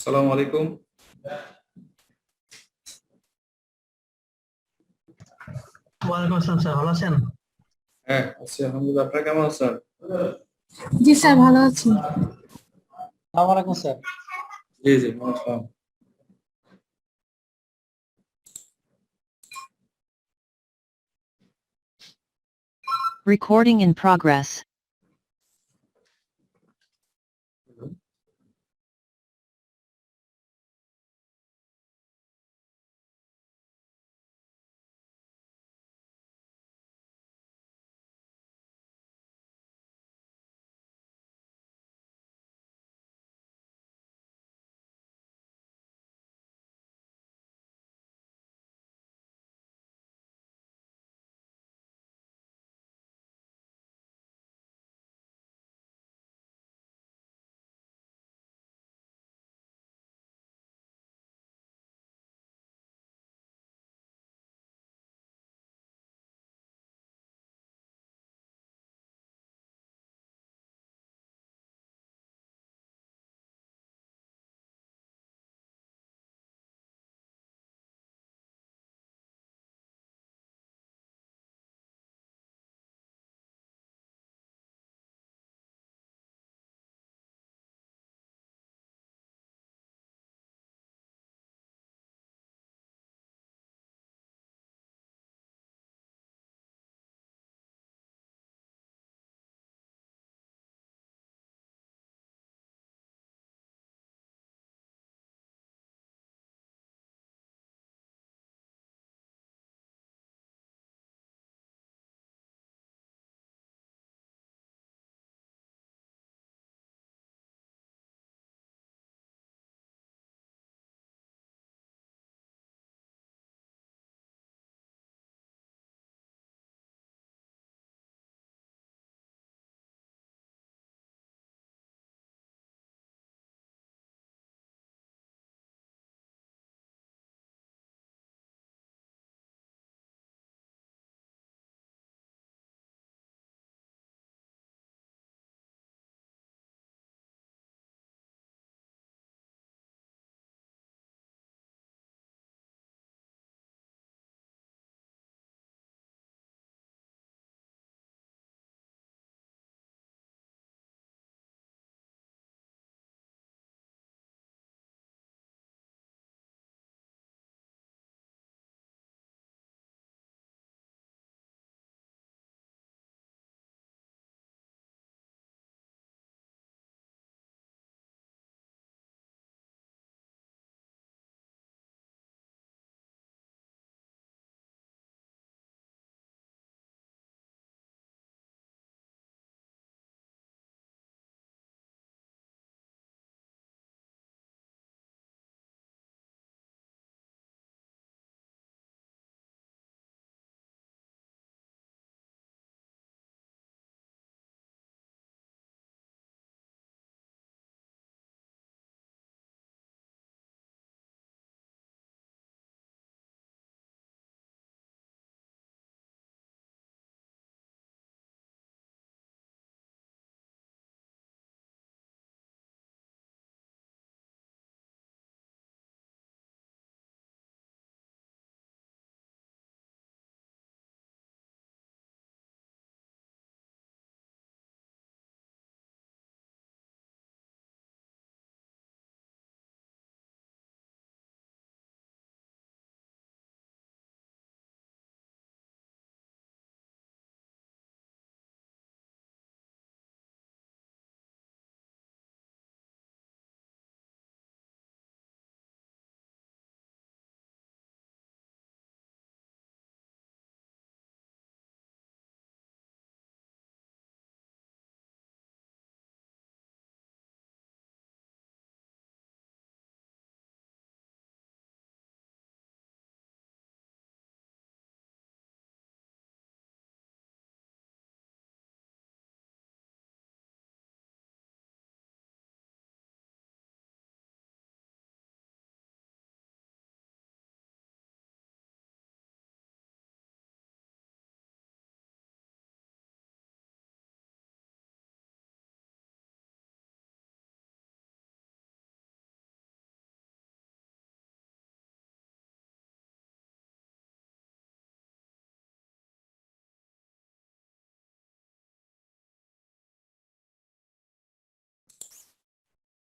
সালাম আলাইকুম। ওয়ালাইকুম আসসালাম স্যার, ভালো আছেন? হ্যাঁ, আছি আলহামদুলিল্লাহ। আপনারা কেমন আছেন? জি স্যার, ভালো আছি। আসসালামু আলাইকুম স্যার। জি জি, আসসালাম। Recording in progress.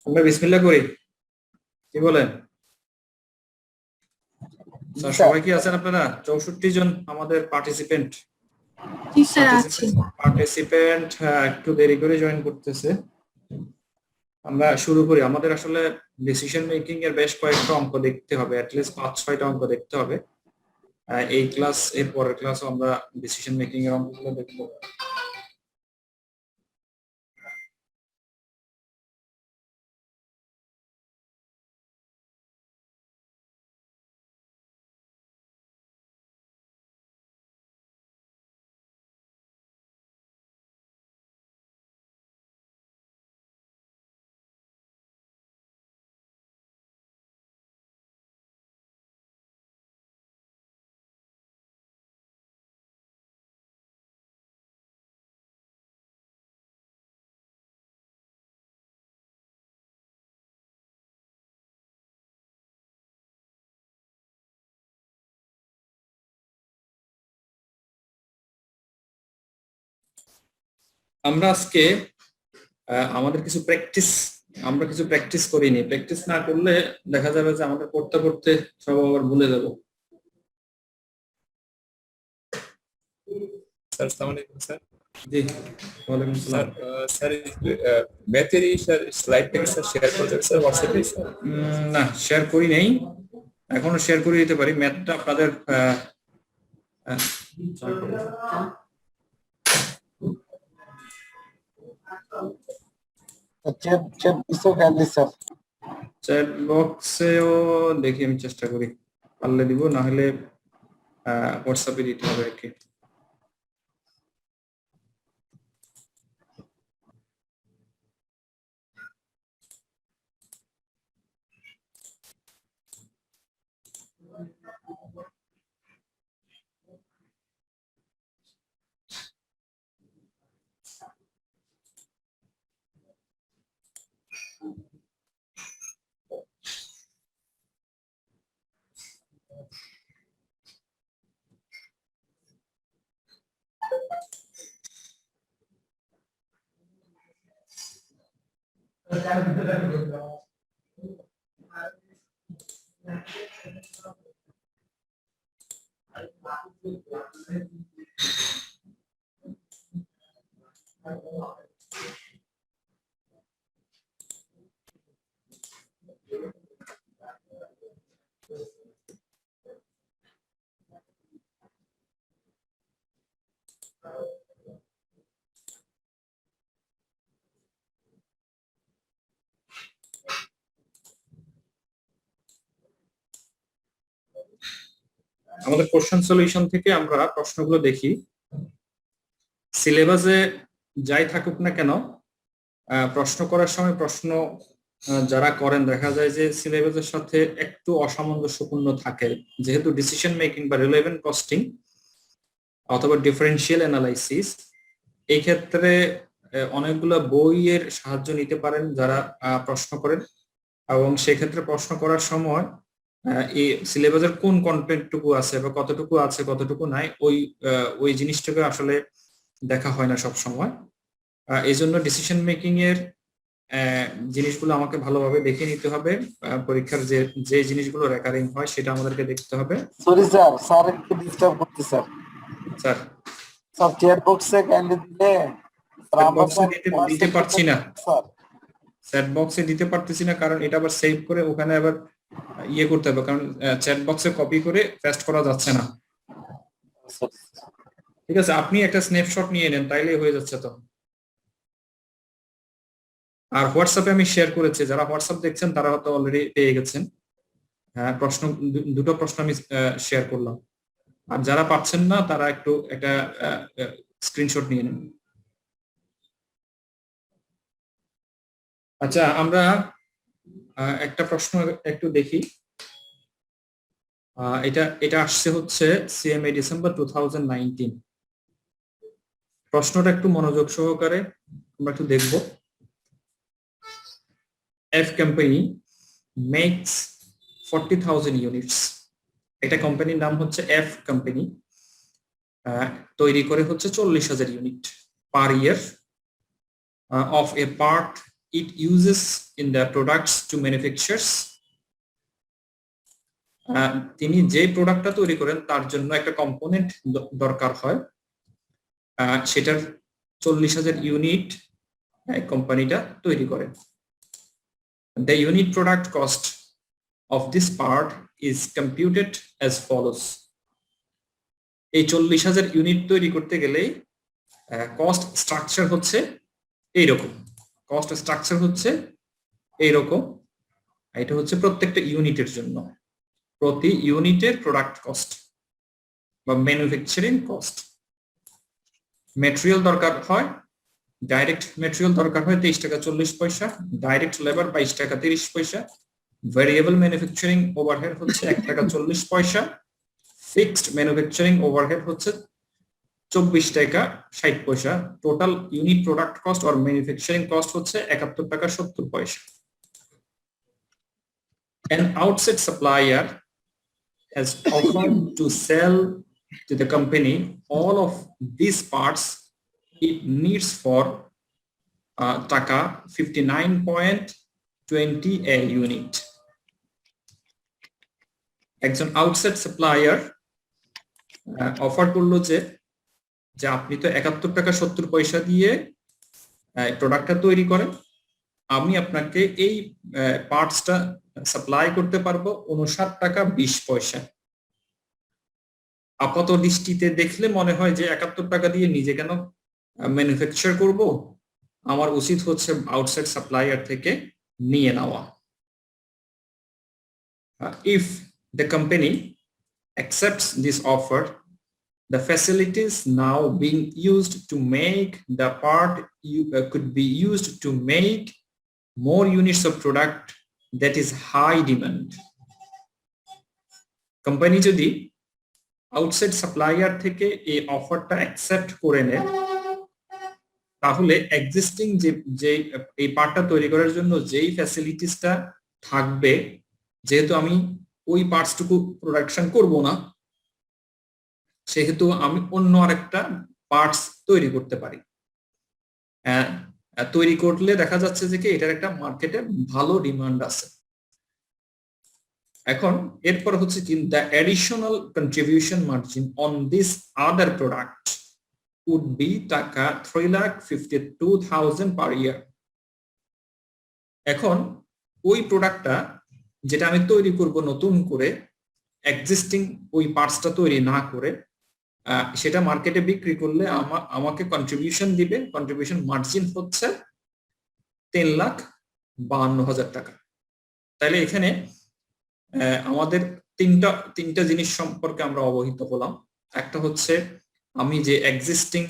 আমরা বিসমিল্লাহ করি, কি বলেন স্যার? সবাই কি আছেন আপনারা? 64 জন আমাদের পার্টিসিপেন্ট। জি স্যার আছি। পার্টিসিপেন্ট একটু দেরি করে জয়েন করতেছে। আমরা শুরু করি। আমাদের আসলে ডিসিশন মেকিং এর বেশ কয়েকটা অঙ্ক দেখতে হবে, অ্যাটলিস্ট 5-6টা অঙ্ক দেখতে হবে। এই ক্লাস এর পরের ক্লাসও আমরা ডিসিশন মেকিং এর অঙ্কগুলো দেখবো। আমরা আজকে আমাদের কিছু প্র্যাকটিস করিনি। প্র্যাকটিস না করলে দেখা যাবে যে আমাদের পড়তে পড়তে সব আবার ভুলে যাবো। স্যার আসসালামু আলাইকুম স্যার। জি ওয়ালাইকুম স্যার আসসালাম। স্যার ম্যাথের স্যার স্লাইডটাকে স্যার শেয়ার করে দেবেন স্যার হোয়াটসঅ্যাপে স্যার? না, শেয়ার করি নাই, এখনো শেয়ার করে দিতে পারি। ম্যাথটা আপনাদের চ্যাট বক্সেও দেখি, আমি চেষ্টা করি, পারলে দিব, না হলে হোয়াটসঅ্যাপে দিতে হবে আর কি। আমাদের কোশ্চেন সলিউশন থেকে আমরা প্রশ্নগুলো দেখি। সিলেবাসে যাই থাকুক না কেন, প্রশ্ন করার সময় প্রশ্ন যারা করেন দেখা যায় যে সিলেবাসের সাথে একটু অসামঞ্জস্যপূর্ণ থাকে, যেহেতু ডিসিশন মেকিং বা রিলেভেন্ট কস্টিং অথবা ডিফারেন্সিয়াল অ্যানালাইসিস, এই ক্ষেত্রে অনেকগুলো বইয়ের সাহায্য নিতে পারেন যারা প্রশ্ন করেন, এবং সেক্ষেত্রে প্রশ্ন করার সময় এই সিলেবাসের কোন কন্টেন্টটুকু আছে বা কতটুকু আছে কতটুকু নাই, ওই জিনিসটাকে আসলে দেখা হয় না সব সময়। এই জন্য ডিসিশন মেকিং এর জিনিসগুলো আমাকে ভালোভাবে দেখে নিতে হবে। পরীক্ষার যে জিনিসগুলো রেকারিং হয় সেটা আমাদেরকে দেখতে হবে। সরি স্যার, স্যার একটু ডিস্টার্ব করতে স্যার। স্যার সব চ্যাট বক্সে কাইন্ডলি দিলে দিতে পারছি না স্যার। চ্যাট বক্সে দিতে পারতেছি না, কারণ এটা আবার সেভ করে ওখানে আবার ইয়ে করতে হবে, কারণ চ্যাট বক্সে কপি করে পেস্ট করা যাচ্ছে না। ঠিক আছে, আপনি একটা স্ন্যাপশট নিয়ে নেন, তাইলেই হয়ে যাচ্ছে তো। আর হোয়াটসঅ্যাপে আমি শেয়ার করেছি, যারা হোয়াটসঅ্যাপ দেখছেন তারা হয়তো অলরেডি পেয়ে গেছেন। হ্যাঁ, দুটো প্রশ্ন আমি শেয়ার করলাম, আর যারা পাচ্ছেন না তারা একটু একটা স্ক্রিনশট নিয়ে নেন। আচ্ছা, আমরা একটা প্রশ্ন একটু দেখি। এটা আসছে হচ্ছে সিএমএ ডিসেম্বর 2019। প্রশ্নটা একটু মনোযোগ সহকারে আমরা একটু দেখব। F company makes 40,000 units. একটা কোম্পানির নাম হচ্ছে F কোম্পানি, তৈরি করে হচ্ছে 40,000 unit per year of A part it uses in the products to manufacturers, তিনি যে প্রোডাক্টটা তৈরি করেন তার জন্য একটা কম্পোনেন্ট দরকার হয়, সেটার 40,000 ইউনিট কোম্পানিটা তৈরি করে। The unit product cost of this part is computed as follows. এই 40,000 ইউনিট তৈরি করতে গেলে কস্ট স্ট্রাকচার হচ্ছে এইরকম। কস্ট স্ট্রাকচার হচ্ছে এইরকম, এটা হচ্ছে প্রত্যেকটা ইউনিটের জন্য, প্রতি ইউনিটের প্রোডাক্ট কস্ট বা ম্যানুফ্যাকচারিং কস্ট। ম্যাটেরিয়াল দরকার হয়, ডাইরেক্ট ম্যাটেরিয়াল দরকার হয় 23 টাকা 40 পয়সা, ডাইরেক্ট লেবার 22 টাকা 30 পয়সা, ভেরিয়েবল ম্যানুফ্যাকচারিং ওভারহেড হচ্ছে 1 টাকা 40 পয়সা, ফিক্সড ম্যানুফ্যাকচারিং ওভারহেড হচ্ছে 24 টাকা 60 পয়সা, total unit product cost or manufacturing cost হচ্ছে 71 টাকা 70 পয়সা। An outside supplier has offered to sell to the company all of these parts it needs for taka 59.20 a unit. একজন আউটসাইড সাপ্লায়ার অফার করলো যে আপনি তো 71 টাকা 70 পয়সা দিয়ে প্রোডাক্টটা তৈরি করেন, আমি আপনাকে এই পার্টসটা সাপ্লাই করতে পারবো 59 টাকা 20 পয়সা। আপাত দৃষ্টিতে দেখলে মনে হয় যে 71 টাকা দিয়ে নিজে কেন ম্যানুফ্যাকচার করব, আমার উচিত হচ্ছে আউটসাইড সাপ্লায়ার থেকে নিয়ে নেওয়া। If the company accepts this offer, the facilities now being used to make the part could be used to make more units of product that is high demand. Company যদি outside supplier থেকে এই অফারটা accept করে নেয়, তাহলে existing যে এই পার্টটা তৈরি করার জন্য যেই ফ্যাসিলিটিসটা থাকবে, যেহেতু আমি ওই পার্টসটুকু প্রোডাকশন করব না, সেহেতু আমি অন্য আরেকটা পার্টস তৈরি করতে পারি। তৈরি করলে দেখা যাচ্ছে যে কি এটার একটা মার্কেটে ভালো ডিমান্ড আছে। এখন এরপর হচ্ছে কি, the additional contribution margin on this other product would be টাকা 3,52,000 per year. এখন ওই প্রোডাক্টটা যেটা আমি তৈরি করব নতুন করে, এক্সিস্টিং ওই পার্টসটা তৈরি না করে, সেটা মার্কেটে বিক্রি করলে আমাকে কন্ট্রিবিউশন দিবে। কন্ট্রিবিউশন মার্জিন হচ্ছে 3,52,000 টাকা। তাহলে এখানে আমাদের তিনটা জিনিস সম্পর্কে আমরা অবহিত হলাম। একটা হচ্ছে আমি যে এক্সিস্টিং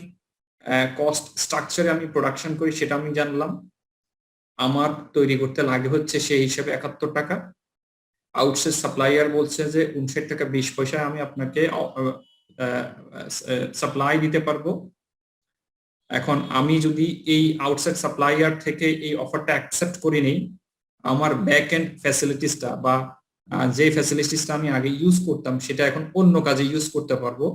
কস্ট স্ট্রাকচারে আমি প্রোডাকশন করি সেটা আমি জানলাম, আমার তৈরি করতে লাগে হচ্ছে সেই হিসাবে 71 টাকা। আউটসাইড সাপ্লায়ার বলছে যে 59 টাকা 20 পয়সায় আমি আপনাকে সাপ্লাই দিতে পারবো। এখন আমি যদি এই আউটসাইড সাপ্লায়ার থেকে এই অফারটা অ্যাকসেপ্ট করে নেই, আমার ব্যাক এন্ড ফ্যাসিলিটিসটা বা যে ফ্যাসিলিটিসটা আমি আগে ইউজ করতাম সেটা এখন অন্য কাজে ইউজ করতে পারবো।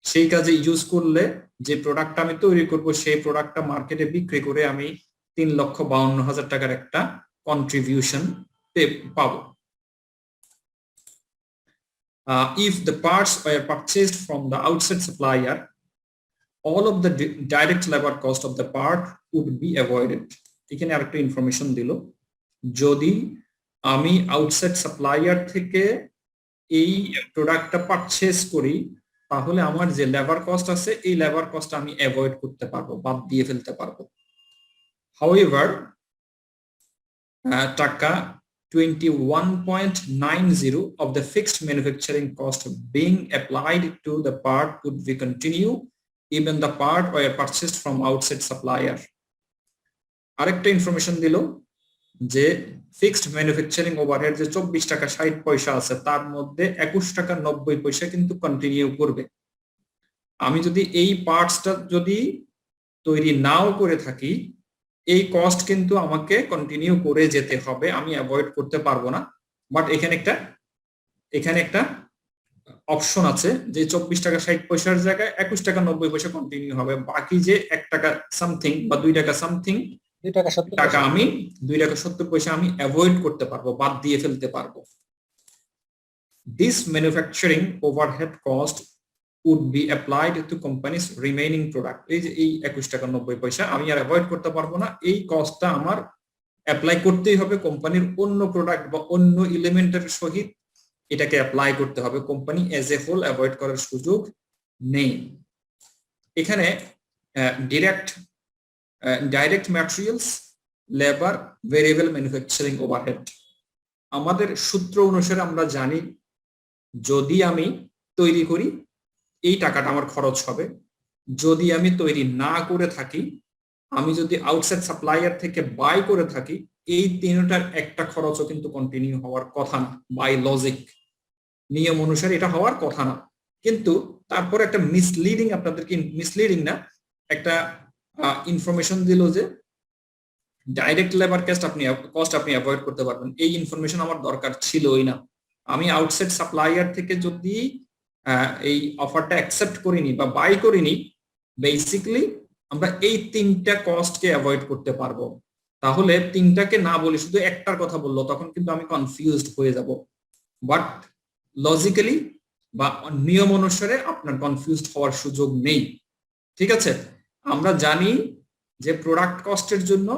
সেই কাজে ইউজ করলে যে প্রোডাক্টটা আমি তৈরি করব সেই প্রোডাক্টটা মার্কেটে বিক্রি করে আমি 3,52,000 টাকার একটা কন্ট্রিবিউশন পাবো। If the parts were purchased from the outside supplier, all of the direct labor cost of the part would be avoided. এখানে আরেকটা ইনফরমেশন দিল, যদি আমি আউটসাইড সাপ্লায়ার থেকে এই প্রোডাক্টটা পারচেজ করি, তাহলে আমার যে লেবার কস্ট আছে এই লেবার কস্ট আমি অ্যাভয়েড করতে পারবো, বাদ দিয়ে ফেলতে পারবো। However, টাকা 21.90 of the fixed manufacturing cost being applied to the part would be continue even the part were purchased from outside supplier. আরেকটা ইনফরমেশন দিল যে ফিক্সড ম্যানুফ্যাকচারিং ওভারহেড যে 24 টাকা 60 পয়সা আছে, তার মধ্যে 21 টাকা 90 পয়সা কিন্তু কন্টিনিউ করবে। আমি যদি এই পার্টসটা যদি তৈরি নাও করে থাকি, এই কস্ট কিন্তু আমাকে কন্টিনিউ করে যেতে হবে, আমি অ্যাভয়েড করতে পারবো না। বাট এখানে একটা অপশন আছে যে 24 টাকা 60 পয়সার জায়গায় 21 টাকা 90 পয়সা কন্টিনিউ হবে, বাকি যে 1 টাকা সামথিং বা 2 টাকা সামথিং 2 টাকা 70 টাকা আমি 2 টাকা 70 পয়সা আমি অ্যাভয়েড করতে পারবো, বাদ দিয়ে ফেলতে পারবো। This manufacturing overhead cost would be applied to company's remaining product. এই যে এই 21 টাকা 90 পয়সা আমি আর অ্যাভয়েড করতে পারবো না, এই কস্টটা আমার অ্যাপ্লাই করতেই হবে কোম্পানির অন্য প্রোডাক্ট বা অন্য এলিমেন্টের সহিত, এটাকে অ্যাপ্লাই করতে হবে। Company as a whole avoid করার সুযোগ নেই। এখানে direct materials, labour, variable manufacturing overhead, আমাদের সূত্র অনুসারে আমরা জানি যদি আমি তৈরি করি এই টাকাটা আমার খরচ হবে, যদি আমি তৈরি না করে থাকি, আমি যদি আউটসাইড সাপ্লায়ার থেকে বাই করে থাকি, এই তিনটার একটা খরচও কিন্তু কন্টিনিউ হওয়ার কথা না। বাই লজিক, নিয়ম অনুসারে এটা হওয়ার কথা না। কিন্তু তারপর একটা মিসলিডিং, আপনাদেরকে মিসলিডিং না, একটা ইনফরমেশন দিল যে ডাইরেক্ট লেবার কস্ট আপনি অ্যাভয়েড করতে পারবেন। এই ইনফরমেশন আমার দরকার ছিলই না। আমি আউটসাইড সাপ্লায়ার থেকে যদি এই অফারটা অ্যাকসেপ্ট করিনি বা বাই করিনি, বেসিক্যালি আমরা এই তিনটা কস্টকে অ্যাভয়েড করতে পারবো। তাহলে তিনটাকে না বলে শুধু একটার কথা বললো, তখন কিন্তু আমি কনফিউজড হয়ে যাব। বাট লজিক্যালি বা নিয়ম অনুসারে আপনার কনফিউজড হওয়ার সুযোগ নেই। ঠিক আছে, আমরা জানি যে প্রোডাক্ট কস্টের জন্য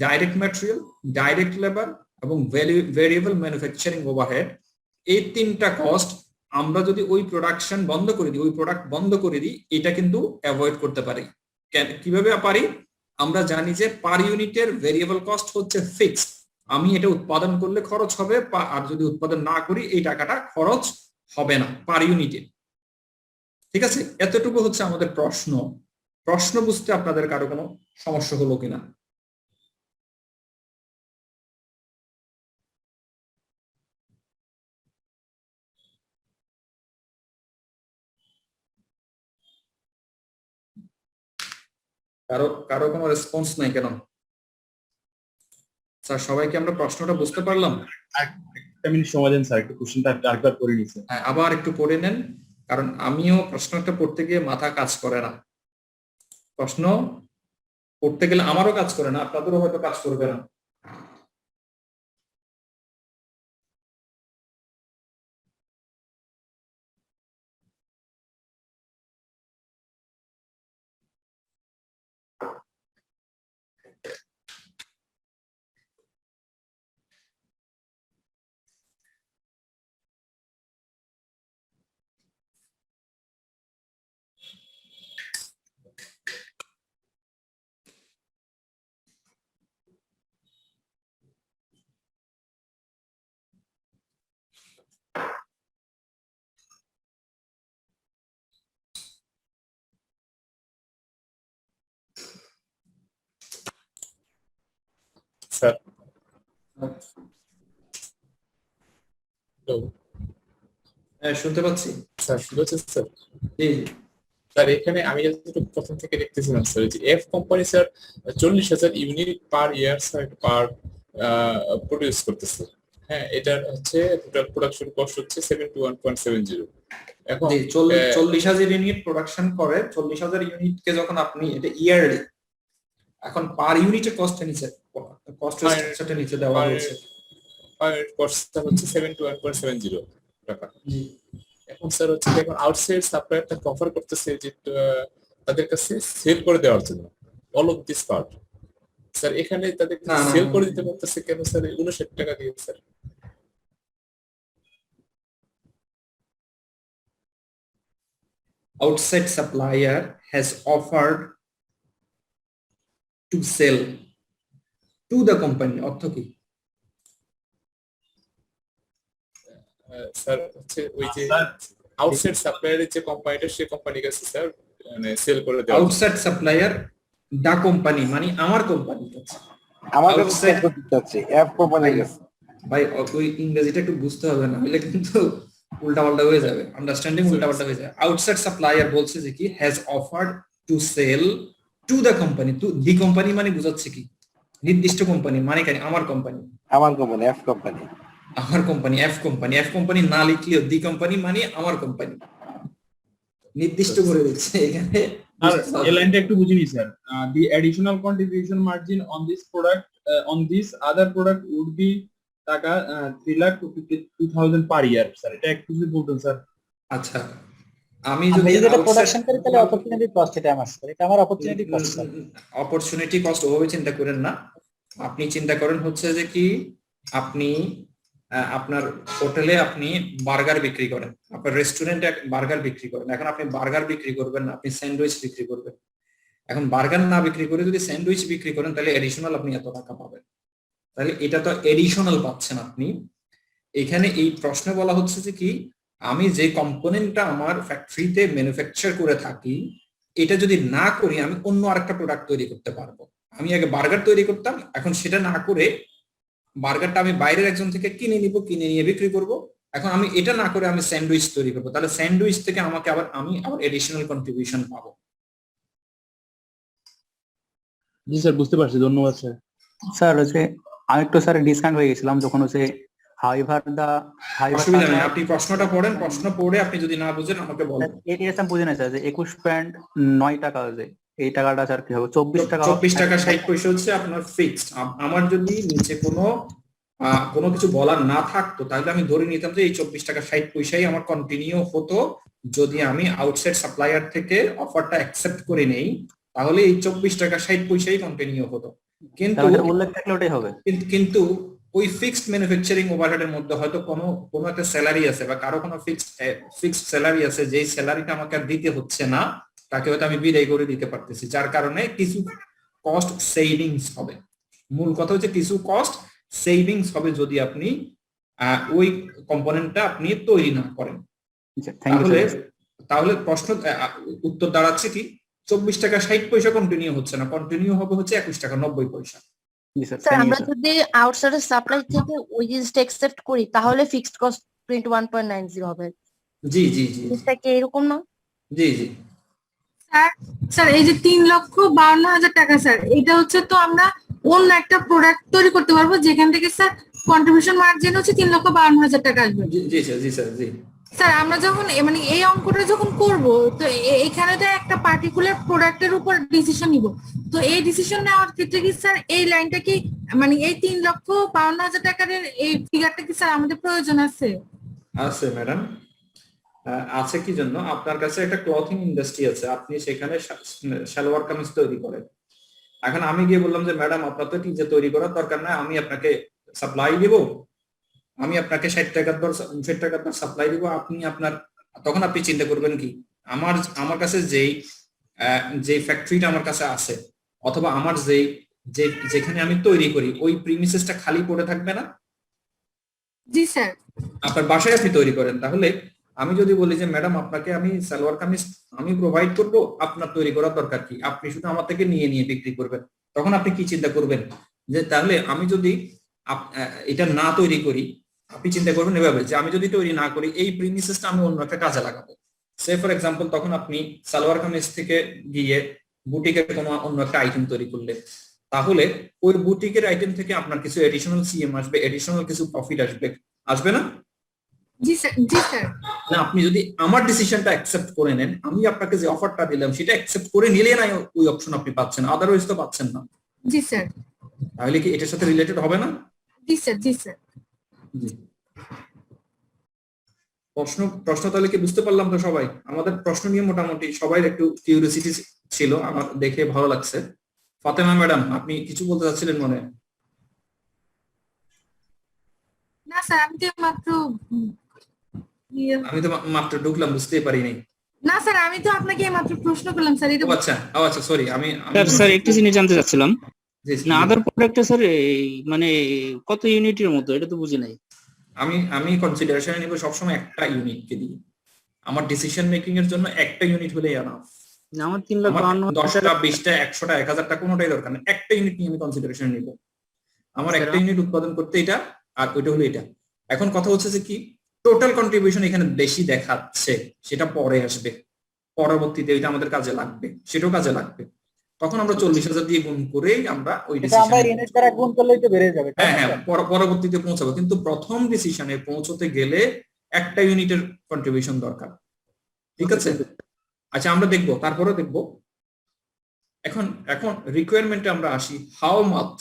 ডাইরেক্ট ম্যাটেরিয়াল, ডাইরেক্ট লেবার এবং ভেরিয়েবল ম্যানুফ্যাকচারিং ওভারহেড, এই তিনটা কস্ট আমরা যদি ওই প্রোডাকশন বন্ধ করে দিই, ওই প্রোডাক্ট বন্ধ করে দিই, এটা কিন্তু অ্যাভয়েড করতে পারি। কিভাবে পারি? আমরা জানি যে পার ইউনিটের ভেরিয়েবল কস্ট হচ্ছে ফিক্সড, আমি এটা উৎপাদন করলে খরচ হবে, আর যদি উৎপাদন না করি এই টাকাটা খরচ হবে না পার ইউনিটে। ঠিক আছে, এতটুকু হচ্ছে আমাদের প্রশ্ন বুঝতে আপনাদের কারো কোনো সমস্যা হলো কিনা? কারো কোনো রেসপন্স নাই কেন? স্যার সবাইকে আমরা প্রশ্নটা বুঝতে পারলাম? একটা মিনিট সময় দেন স্যার, একটু কোশ্চেনটা আরেকবার করে নিচ্ছি। হ্যাঁ, আবার একটু পড়ে নেন, কারণ আমিও প্রশ্নটা পড়তে গিয়ে মাথা কাজ করে না। প্রশ্ন পড়তে গেলে আমারও কাজ করে না, আপনাদেরও হয়তো কাজ করবে না। স্যার হ্যাঁ, শুনতে পাচ্ছি স্যার, শুনতে পাচ্ছেন স্যার? জি। স্যার এখানে আমি যতটুকু প্রথম থেকে দেখতেছিলাম স্যার, যে F company sir 40,000 unit per year sir per produce করতেছে। হ্যাঁ, এটার হচ্ছে টোটাল প্রোডাকশন কস্ট হচ্ছে 71.70। এখন 40,000 ইউনিট প্রোডাকশন করে, 40,000 ইউনিটকে যখন আপনি, এটা ইয়ারলি, এখন পার ইউনিটের কস্টটা নিচে, কস্ট স্ট্রাকচারটা নিচে দেওয়া হয়েছে। পার কস্ট হচ্ছে 71.70 টাকা। জি। এখন স্যার হচ্ছে এখন আউটসাইড সাপ্লায়ার তাকে অফার করতেছে যে তাদের কাছে সেল করে দেওয়ার জন্য all of this part. Sir এখানে তাদের সেল করে দিতে পারতেছে কেন স্যার 59 টাকা দিয়ে sir? Outside supplier has offered to sell to the company, অর্থ কি? স্যার হচ্ছে ওই যে আউটসাইড সাপ্লায়ারের যে কোম্পানিটা, সেই কোম্পানির কাছে স্যার মানে সেল করে দেওয়া। আউটসাইড সাপ্লায়ার দা কোম্পানি মানে আমার কোম্পানি কাছে, আমার কাছে সেল করতে চাচ্ছি এফ কোম্পানির কাছে। ভাই ওই ইংরেজিটা একটু বুঝতে হবে না, বলে কিন্তু উল্টাপাল্টা হয়ে যাবে, আন্ডারস্ট্যান্ডিং উল্টাপাল্টা হয়ে যাবে। আউটসাইড সাপ্লায়ার বলছে যে কি has offered to sell to the company, to the company মানে বুঝাচ্ছে কি নির্দিষ্ট কোম্পানি, মানে কেন আমার কোম্পানি, আমার কোম্পানি এফ কোম্পানি, আমার company F company, F company না লিখলেও দি কোম্পানি মানে আমার কোম্পানি নির্দিষ্ট করে দিচ্ছে। এখানে আর এই লাইনটা একটু বুঝিনি sir. The additional contribution margin on this product on this other product would be টাকা 3,52,000 পার ইয়ার। স্যার এটা একটু যদি বলতেন স্যার। আচ্ছা, আমি আমি যদি যদি এটা outside- প্রোডাকশন করি তাহলে অপরচুনিটি কস্ট এটা আমার স্যার, এটা আমার opportunity cost sir. Opportunity cost ওভাবে চিন্তা করেন না, আপনি চিন্তা করেন হচ্ছে যে কি আপনি আপনার হোটেলে আপনি বার্গার বিক্রি করেন, আপনার রেস্টুরেন্টে বার্গার বিক্রি করেন, এখন আপনি বার্গার বিক্রি করবেন না, আপনি স্যান্ডউইচ বিক্রি করবেন। এখন বার্গার না বিক্রি করে যদি স্যান্ডউইচ বিক্রি করেন তাহলে এডিশনাল আপনি এত টাকা পাবেন, তাহলে এটা তো এডিশনাল পাচ্ছেন আপনি। এখানে এই প্রশ্নে বলা হচ্ছে যে কি আমি যে কম্পোনেন্টটা আমার ফ্যাক্টরিতে ম্যানুফ্যাকচার করে থাকি এটা যদি না করি আমি অন্য আরেকটা প্রোডাক্ট তৈরি করতে পারবো। আমি আগে বার্গার তৈরি করতাম, এখন সেটা না করে বার্গারটা আমি বাইরের একজন থেকে কিনে নিব, কিনে নিয়ে বিক্রি করব। এখন আমি এটা না করে আমি স্যান্ডউইচ তৈরি করবো, তাহলে স্যান্ডউইচ থেকে আমাকে আবার এডিশনাল কন্ট্রিবিউশন পাবো। জি স্যার, বুঝতে পারছি, ধন্যবাদ স্যার। স্যার হচ্ছে আমি একটু স্যার ডিসকাউন্ট হয়ে গেছিলাম যখন হচ্ছে অসুবিধা নেই, আপনি প্রশ্নটা পড়েন, প্রশ্ন পড়ে আপনি যদি না বুঝেন আমাকে বলুন। এটা বুঝে না স্যার যে 21.9 টাকা আছে, এই টাকাটা স্যার কি হবে? 24 টাকা 24 টাকা 60 পয়সা হচ্ছে আপনার ফিক্সড। আমার যদি নিচে কোনো কিছু বলার না থাকতো তাহলে আমি ধরে নিতাম যে এই 24 টাকা 60 পয়সাই আমার কন্টিনিউ হতো। যদি আমি আউটসাইড সাপ্লায়ার থেকে অফারটা অ্যাকসেপ্ট করে নেই তাহলে এই 24 টাকা 60 পয়সাই কন্টিনিউ হতো। কিন্তু উল্লেখ থাকলে ওটাই হবে। কিন্তু ওই ফিক্সড ম্যানুফ্যাকচারিং ওভারহেডের মধ্যে হয়তো কোনো একটা স্যালারি আছে বা কারো কোনো ফিক্সড স্যালারি আছে, যেই স্যালারিটা আমাকে আর দিতে হচ্ছে না, তাকে হয়তো আমি বিদায় করে দিতে পারতেছি, যার কারণে কিছু কস্ট সেভিংস হবে। মূল কথা হচ্ছে কিছু কস্ট সেভিংস হবে যদি আপনি ওই কম্পোনেন্টটা আপনি তৈরি না করেন। তাহলে প্রশ্ন উত্তর দাঁড়াচ্ছে কি 24 টাকা 60 পয়সা কন্টিনিউ হচ্ছে না, কন্টিনিউ হবে হচ্ছে 21 টাকা 90 পয়সা। স্যার আমরা যদি আউটসাইড সাপ্লাই থেকে ওই জিনিসটা অ্যাকসেপ্ট করি তাহলে ফিক্সড কস্ট 21.90 হবে। জি জি জি জিনিসটা কি এরকম না? জি জি স্যার এই যে 3,52,000 টাকা স্যার, এটা হচ্ছে তো আমরা অন্য একটা প্রোডাক্ট তৈরি করতে পারবো যেখান থেকে স্যার কন্ট্রিবিউশন মার্জিন হচ্ছে 3,52,000 টাকা আসবে। জি স্যার, জি স্যার, জি স্যার আমরা যখন মানে এই অঙ্কটা যখন করব তো এখানে তো একটা পার্টিকুলার প্রোডাক্টের উপর ডিসিশন নিব, তো এই ডিসিশন নেওয়ার ক্ষেত্রে কি স্যার এই লাইনটা কি মানে এই 3,52,000 টাকার এই ফিগারটা কি স্যার আমাদের প্রয়োজন আছে? আছে ম্যাডাম, আছে কি জন্য? আপনার কাছে একটা ক্লথিং ইন্ডাস্ট্রি আছে, আপনি সেখানে সালোয়ার কামিজ তৈরি করেন। এখন আমি গিয়ে বললাম যে ম্যাডাম আপনার তো টিজে তৈরি করার দরকার নাই, আমি আপনাকে সাপ্লাই দিব, আমি আপনাকে 60 টাকার দর 60 টাকার দর সাপ্লাই দিব, তখন আপনি চিন্তা করবেন কি আমার কাছে যে ফ্যাক্টরিটা আমার কাছে আছে অথবা আমার যেখানে আমি তৈরি করি ওই প্রিমিসেসটা খালি পড়ে থাকবে না? জি স্যার। আপনার বাসায় আপনি তৈরি করেন, তাহলে আমি যদি বলি যে ম্যাডাম আপনাকে আমি সালোয়ার কামিজ আমি প্রোভাইড করবো, আপনার তৈরি করার দরকার কি, আপনি শুধু আমার থেকে নিয়ে বিক্রি করবেন, তখন আপনি কি চিন্তা করবেন যে তাহলে আমি যদি এটা না তৈরি করি, আপনি চিন্তা করবেন এভাবে যে আমি যদি তৈরি না করি এই প্রিমিসেসটা আমি অন্য একটা কাজে লাগাবো। সে ফর এক্সাম্পল তখন আপনি সালোয়ার কামিজ থেকে গিয়ে বুটিকের কোনো অন্য একটা আইটেম তৈরি করলেন, তাহলে ওই বুটিকের আইটেম থেকে আপনার কিছু এডিশনাল সিএম আসবে, এডিশনাল কিছু প্রফিট আসবে না? জি স্যার, জি স্যার। না, আপনি যদি আমার ডিসিশনটা অ্যাকসেপ্ট করে নেন, আমি আপনাকে যে অফারটা দিলাম সেটা অ্যাকসেপ্ট করে নিলে না ওই অপশন আপনি পাচ্ছেন, আদারওয়াইজ তো পাচ্ছেন না। জি স্যার। তাহলে কি এটার সাথে রিলেটেড হবে না? জি স্যার, জি স্যার। জি। প্রশ্ন তাহলে কি বুঝতে পারলাম তো সবাই? আমাদের প্রশ্ন নিয়ে মোটামুটি সবাই একটু কিউরিওসিটি ছিল, আমার দেখে ভালো লাগছে। ফাতেমা ম্যাডাম আপনি কিছু বলতে চাচ্ছিলেন মনে? না স্যার আমি তো মাত্র ঢুকলাম, বুঝতেই পারিনি। না স্যার আমি তো আপনাকে মাত্র প্রশ্ন করলাম স্যার। এটা আচ্ছা সরি, আমি স্যার একটু জিনিস জানতে চাচ্ছিলাম, জি, না আদার প্রোডাক্টটা স্যার মানে কত ইউনিটের মতো, এটা তো বুঝি নাই। আমি কনসিডারেশনে নিব সবসময় একটা ইউনিটকে দিয়ে, আমার ডিসিশন মেকিং এর জন্য একটা ইউনিট হলেই এনাফ। আমার 3,52,000 10টা 20টা 100টা 1000টা কোনোটাই দরকার নেই, একটা ইউনিট নিয়ে আমি কনসিডারেশন নিব। আমার একটা ইউনিট উৎপাদন করতে এটা আর ওইটা হলো এটা। এখন কথা হচ্ছে যে কি টোটাল কন্ট্রিবিউশন এখানে বেশি দেখাচ্ছে, সেটা পরে আসবে, পরবর্তীতে এটা আমাদের কাজে লাগবে, সেটাও কাজে লাগবে। তখন আমরা 40,000 দিয়ে গুণ করেই আমরা ওই পরবর্তীতে পৌঁছাবো, কিন্তু প্রথম ডিসিশনে পৌঁছতে গেলে একটা ইউনিটের কন্ট্রিবিউশন দরকার। ঠিক আছে, আচ্ছা আমরা দেখবো, তারপরে দেখবো এখন এখন রিকোয়ারমেন্টে আমরা আসি, how much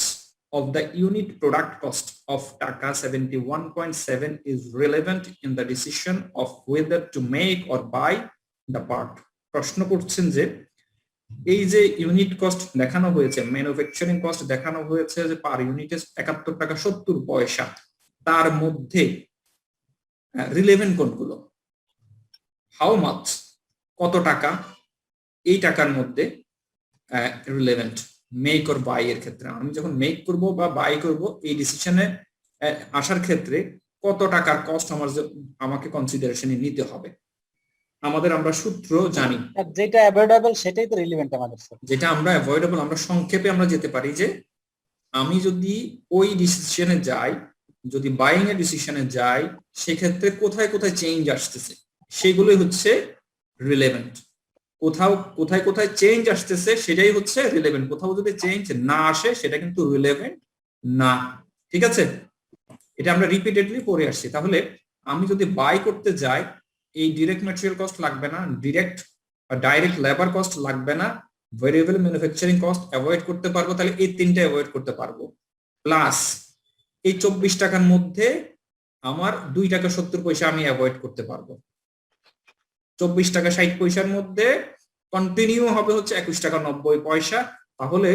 of the unit product cost of টাকা 71.7 is relevant in the decision of whether to make or buy the part. প্রশ্ন করছেন যে এই যে ইউনিট কস্ট দেখানো হয়েছে, ম্যানুফ্যাকচারিং কস্ট দেখানো হয়েছে যে পার ইউনিটে 71 টাকা 70 পয়সা, তার মধ্যে রিলেভেন্ট কোনগুলো, হাউ মাচ কত টাকা এই টাকার মধ্যে রিলেভেন্ট মেক অর বাই এর ক্ষেত্রে। আমি যখন মেক করব বা বাই করব এই ডিসিশনে আসার ক্ষেত্রে কত টাকার কস্ট আমাকে কনসিডারেশনে নিতে হবে। আমরা সূত্র জানি, আর যেটা অ্যাভয়েডেবল সেটাই তো রিলেভেন্ট আমাদের স্যার। যেটা আমরা অ্যাভয়েডেবল আমরা সংক্ষেপে আমরা যেতে পারি যে আমি যদি ওই ডিসিশনে যাই, যদি বাইং এর ডিসিশনে যাই, সেক্ষেত্রে কোথায় কোথায় চেঞ্জ আসতেছে সেগুলোই হচ্ছে রিলেভেন্ট। কোথায় কোথায় চেঞ্জ আসতেছে সেটাই হচ্ছে রিলেভেন্ট। কোথাও যদি চেঞ্জ না আসে সেটা কিন্তু রিলেভেন্ট না। ঠিক আছে, এটা আমরা রিপিটেডলি পড়ে আসছি। তাহলে আমি যদি বাই করতে যাই, এই ডিরেক্ট ম্যাটেরিয়াল কস্ট লাগবে না, ডাইরেক্ট লেবার কস্ট লাগবে না, ভেরিয়েবল ম্যানুফ্যাকচারিং কস্ট অ্যাভয়েড করতে পারবো, তাহলে এই তিনটা অ্যাভয়েড করতে পারবো। প্লাস এই 24 টাকার মধ্যে আমার 2 টাকা 70 পয়সা আমি অ্যাভয়েড করতে পারবো। 24 টাকা 60 পয়সার মধ্যে কন্টিনিউ হবে হচ্ছে 21 টাকা 90 পয়সা, তাহলে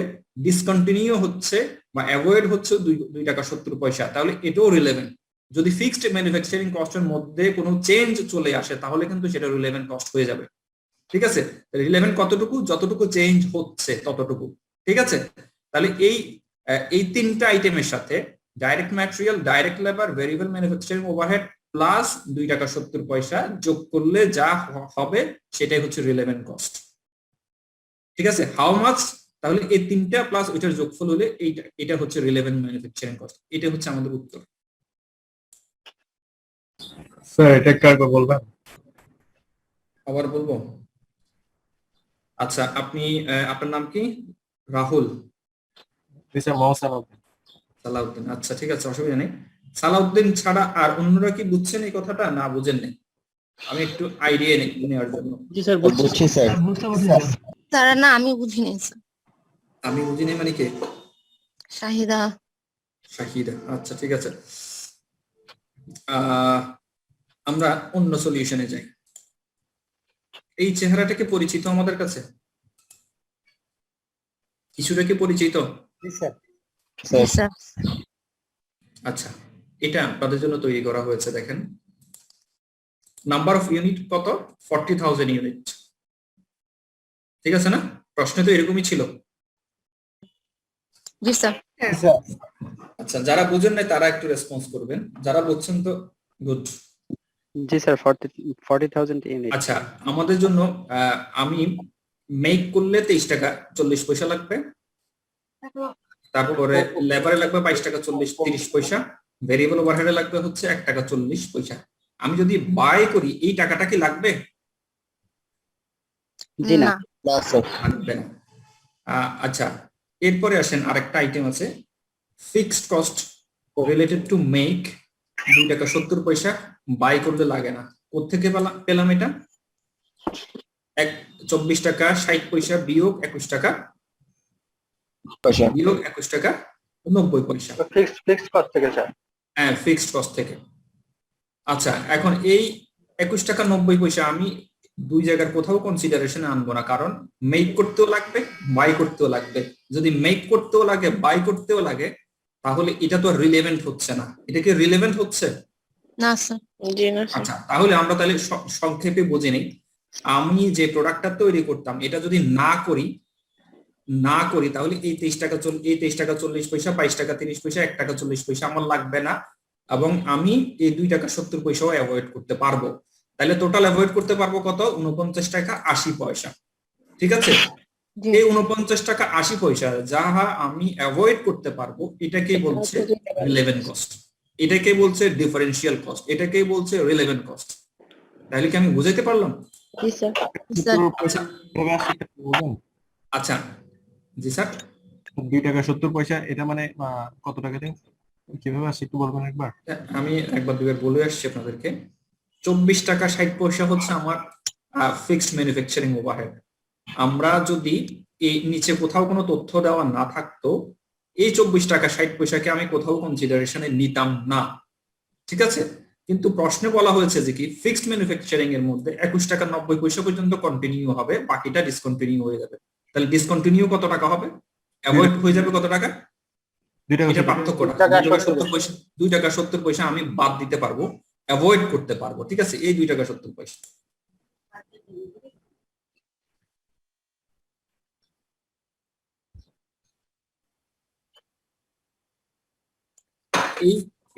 ডিসকন্টিনিউ হচ্ছে বা অ্যাভয়েড হচ্ছে 2 টাকা 70 পয়সা, তাহলে এটাও রিলেভেন্ট। যদি ফিক্সড ম্যানুফ্যাকচারিং কস্টের মধ্যে কোনো চেঞ্জ চলে আসে তাহলে কিন্তু সেটা রিলেভেন্ট কস্ট হয়ে যাবে। ঠিক আছে, রিলেভেন্ট কতটুকু, যতটুকু চেঞ্জ হচ্ছে ততটুকু। ঠিক আছে, তাহলে এই তিনটা আইটেমের সাথে direct material, direct labour, variable manufacturing overhead plus 2 টাকা 70 পয়সা যোগ করলে যা হবে সেটাই হচ্ছে রিলেভেন্ট কস্ট। ঠিক আছে, হাউ মাচ, তাহলে এই তিনটা প্লাস ওইটার যোগফল হলে এটা হচ্ছে রিলেভেন্ট ম্যানুফ্যাকচারিং কস্ট। এটা হচ্ছে আমাদের উত্তর। স্যার এটা কারবার বলবেন? আবার বলবো? আচ্ছা, আপনার নাম কি? রাহুল? সালাউদ্দিন। আচ্ছা ঠিক আছে, অসুবিধা নেই। সালাউদ্দিন ছাড়া আর অন্যরা কি বুঝছেন এই কথাটা, না বুঝেন নেই? আমি একটু আইডিয়া নেওয়ার জন্য। জি স্যার বুঝছি স্যার। তারা না, আমি বুঝিনি স্যার। আমি বুঝিনি মানে কে? শাহিদা। শাহিদা, আচ্ছা ঠিক আছে। আমরা অন্য সলিউশনে যাই। এই চেহারাটাকে পরিচিত আমাদের কাছে? কিছুটা কি পরিচিত? আচ্ছা, এটা আপনাদের জন্য তৈরি করা হয়েছে। দেখেন, নাম্বার অফ ইউনিট কত? 40,000 ইউনিট। ঠিক আছে না? প্রশ্নে তো এরকমই ছিল। জি স্যার। আচ্ছা, যারা বুঝেন নাই তারা একটু রেসপন্স করবেন, যারা বুঝছেন তো গুড। জি স্যার 40,000 ইউনিট। আচ্ছা, আমাদের জন্য আমি মেক করলে 23 টাকা 40 পয়সা লাগবে, তারপরে লেবারে লাগবে 22 টাকা 30 পয়সা, ভেরিয়েবল ওভারহেডে লাগবে হচ্ছে 1 টাকা 40 পয়সা। আমি যদি বাই করি এই টাকাটা কি লাগবে? জি না। লাগবে না। আচ্ছা, এরপরে আসেন আরেকটা আইটেম আছে, fixed cost related to make 2 টাকা 70 পয়সা, বাই করলে লাগে না। কোত্থেকে পেলাম এটা? 24 টাকা 60 পয়সা বিয়োগ 21 টাকা বিয়োগ 21 টাকা 90 পয়সা। ফিক্সড কস্ট থেকে স্যার। হ্যাঁ, ফিক্সড কস্ট থেকে। আচ্ছা, এখন এই 21 টাকা 90 পয়সা আমি দুই জায়গার কোথাও কনসিডারেশনে আনবো না, কারণ মেক করতেও লাগবে, বাই করতেও লাগবে। যদি মেক করতেও লাগে, বাই করতেও লাগে, তাহলে এটা তো রিলেভেন্ট হচ্ছে না। এটা কি রিলেভেন্ট হচ্ছে? না স্যার। জি না স্যার। আচ্ছা, তাহলে আমরা তাহলে সংক্ষেপে বুঝে নিই। আমি যে প্রোডাক্টটা তৈরি করতাম এটা যদি না করি তাহলে এই 23 টাকা 40 পয়সা, 22 টাকা 30 পয়সা, 1 টাকা 40 পয়সা আমার লাগবে না, এবং আমি এই 2 টাকা 70 পয়সাও অ্যাভয়েড করতে পারবো। তাহলে টোটাল অ্যাভয়েড করতে পারবো কত? 49 টাকা 80 পয়সা। ঠিক আছে, এই 49 টাকা 80 পয়সা যাহা আমি অ্যাভয়েড করতে পারবো, এটাকে বলছে রিলেভেন্ট কস্ট, এটাকে বলছে ডিফারেন্সিয়াল কস্ট, এটাকে বলছে রিলেভেন্ট কস্ট। তাহলে কি আমি বুঝাইতে পারলাম? জি স্যার। আচ্ছা, জি স্যার। 2 টাকা 70 পয়সা এটা মানে কত টাকা দেন, কিভাবে আসে একটু বলবেন একবার? আমি একবার দুবার বলে আসছি আপনাদেরকে। 24 টাকা 60 পয়সা হচ্ছে আমার ফিক্সড ম্যানুফ্যাকচারিং ওভারহেড। আমরা যদি এই নিচে কোথাও কোনো তথ্য দেওয়া না থাকতো, এই 24 টাকা 60 পয়সাকে আমি কোথাও কনসিডারেশনে নিতাম না, ঠিক আছে। কিন্তু প্রশ্নে বলা হয়েছে যে কি ফিক্সড ম্যানুফ্যাকচারিং এর মধ্যে 21 টাকা 90 পয়সা পর্যন্ত কন্টিনিউ হবে, বাকিটা ডিসকন্টিনিউ হয়ে যাবে। তাহলে ডিসকন্টিনিউ কত টাকা হবে, অ্যাভয়েড হয়ে যাবে কত টাকা, এটা পার্থক্যটা 2 টাকা 70 পয়সা, 2 টাকা 70 পয়সা আমি বাদ দিতে পারবো, অ্যাভয়েড করতে পারবো, ঠিক আছে, এই 2 টাকা 70 পয়সা।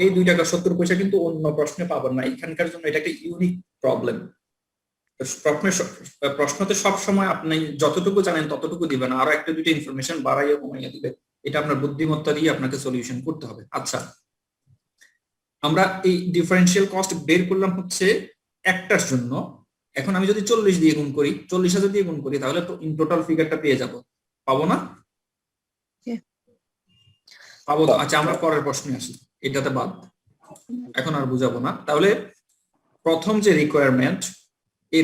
এই 2 টাকা 70 পয়সা কিন্তু অন্য প্রশ্নে পাবেন না, এখানকার জন্য এটা একটা ইউনিক প্রবলেম। প্রশ্নতে সব সময় আপনি যতটুকু জানেন ততটুকু দিবেন, আরো একটা দুটো ইনফরমেশন বাড়াইয়া কমাইয়া দিবেন, এটা আপনার বুদ্ধিমত্তা দিয়ে আপনাকে সলিউশন করতে হবে। আচ্ছা, আমরা এই ডিফারেন্সিয়াল কস্ট বের করলাম হচ্ছে একটার জন্য। এখন আমি যদি 40 দিয়ে গুণ করি, 40,000 দিয়ে গুণ করি, তাহলে তো ইন টোটাল ফিগারটা পেয়ে যাব, পাবো না? পাবো তো। আচ্ছা, আমরা পরের প্রশ্নে আসি, এটাতে বাদ, এখন আর বুঝাবো না। তাহলে প্রথম যে রিকোয়ারমেন্ট, এই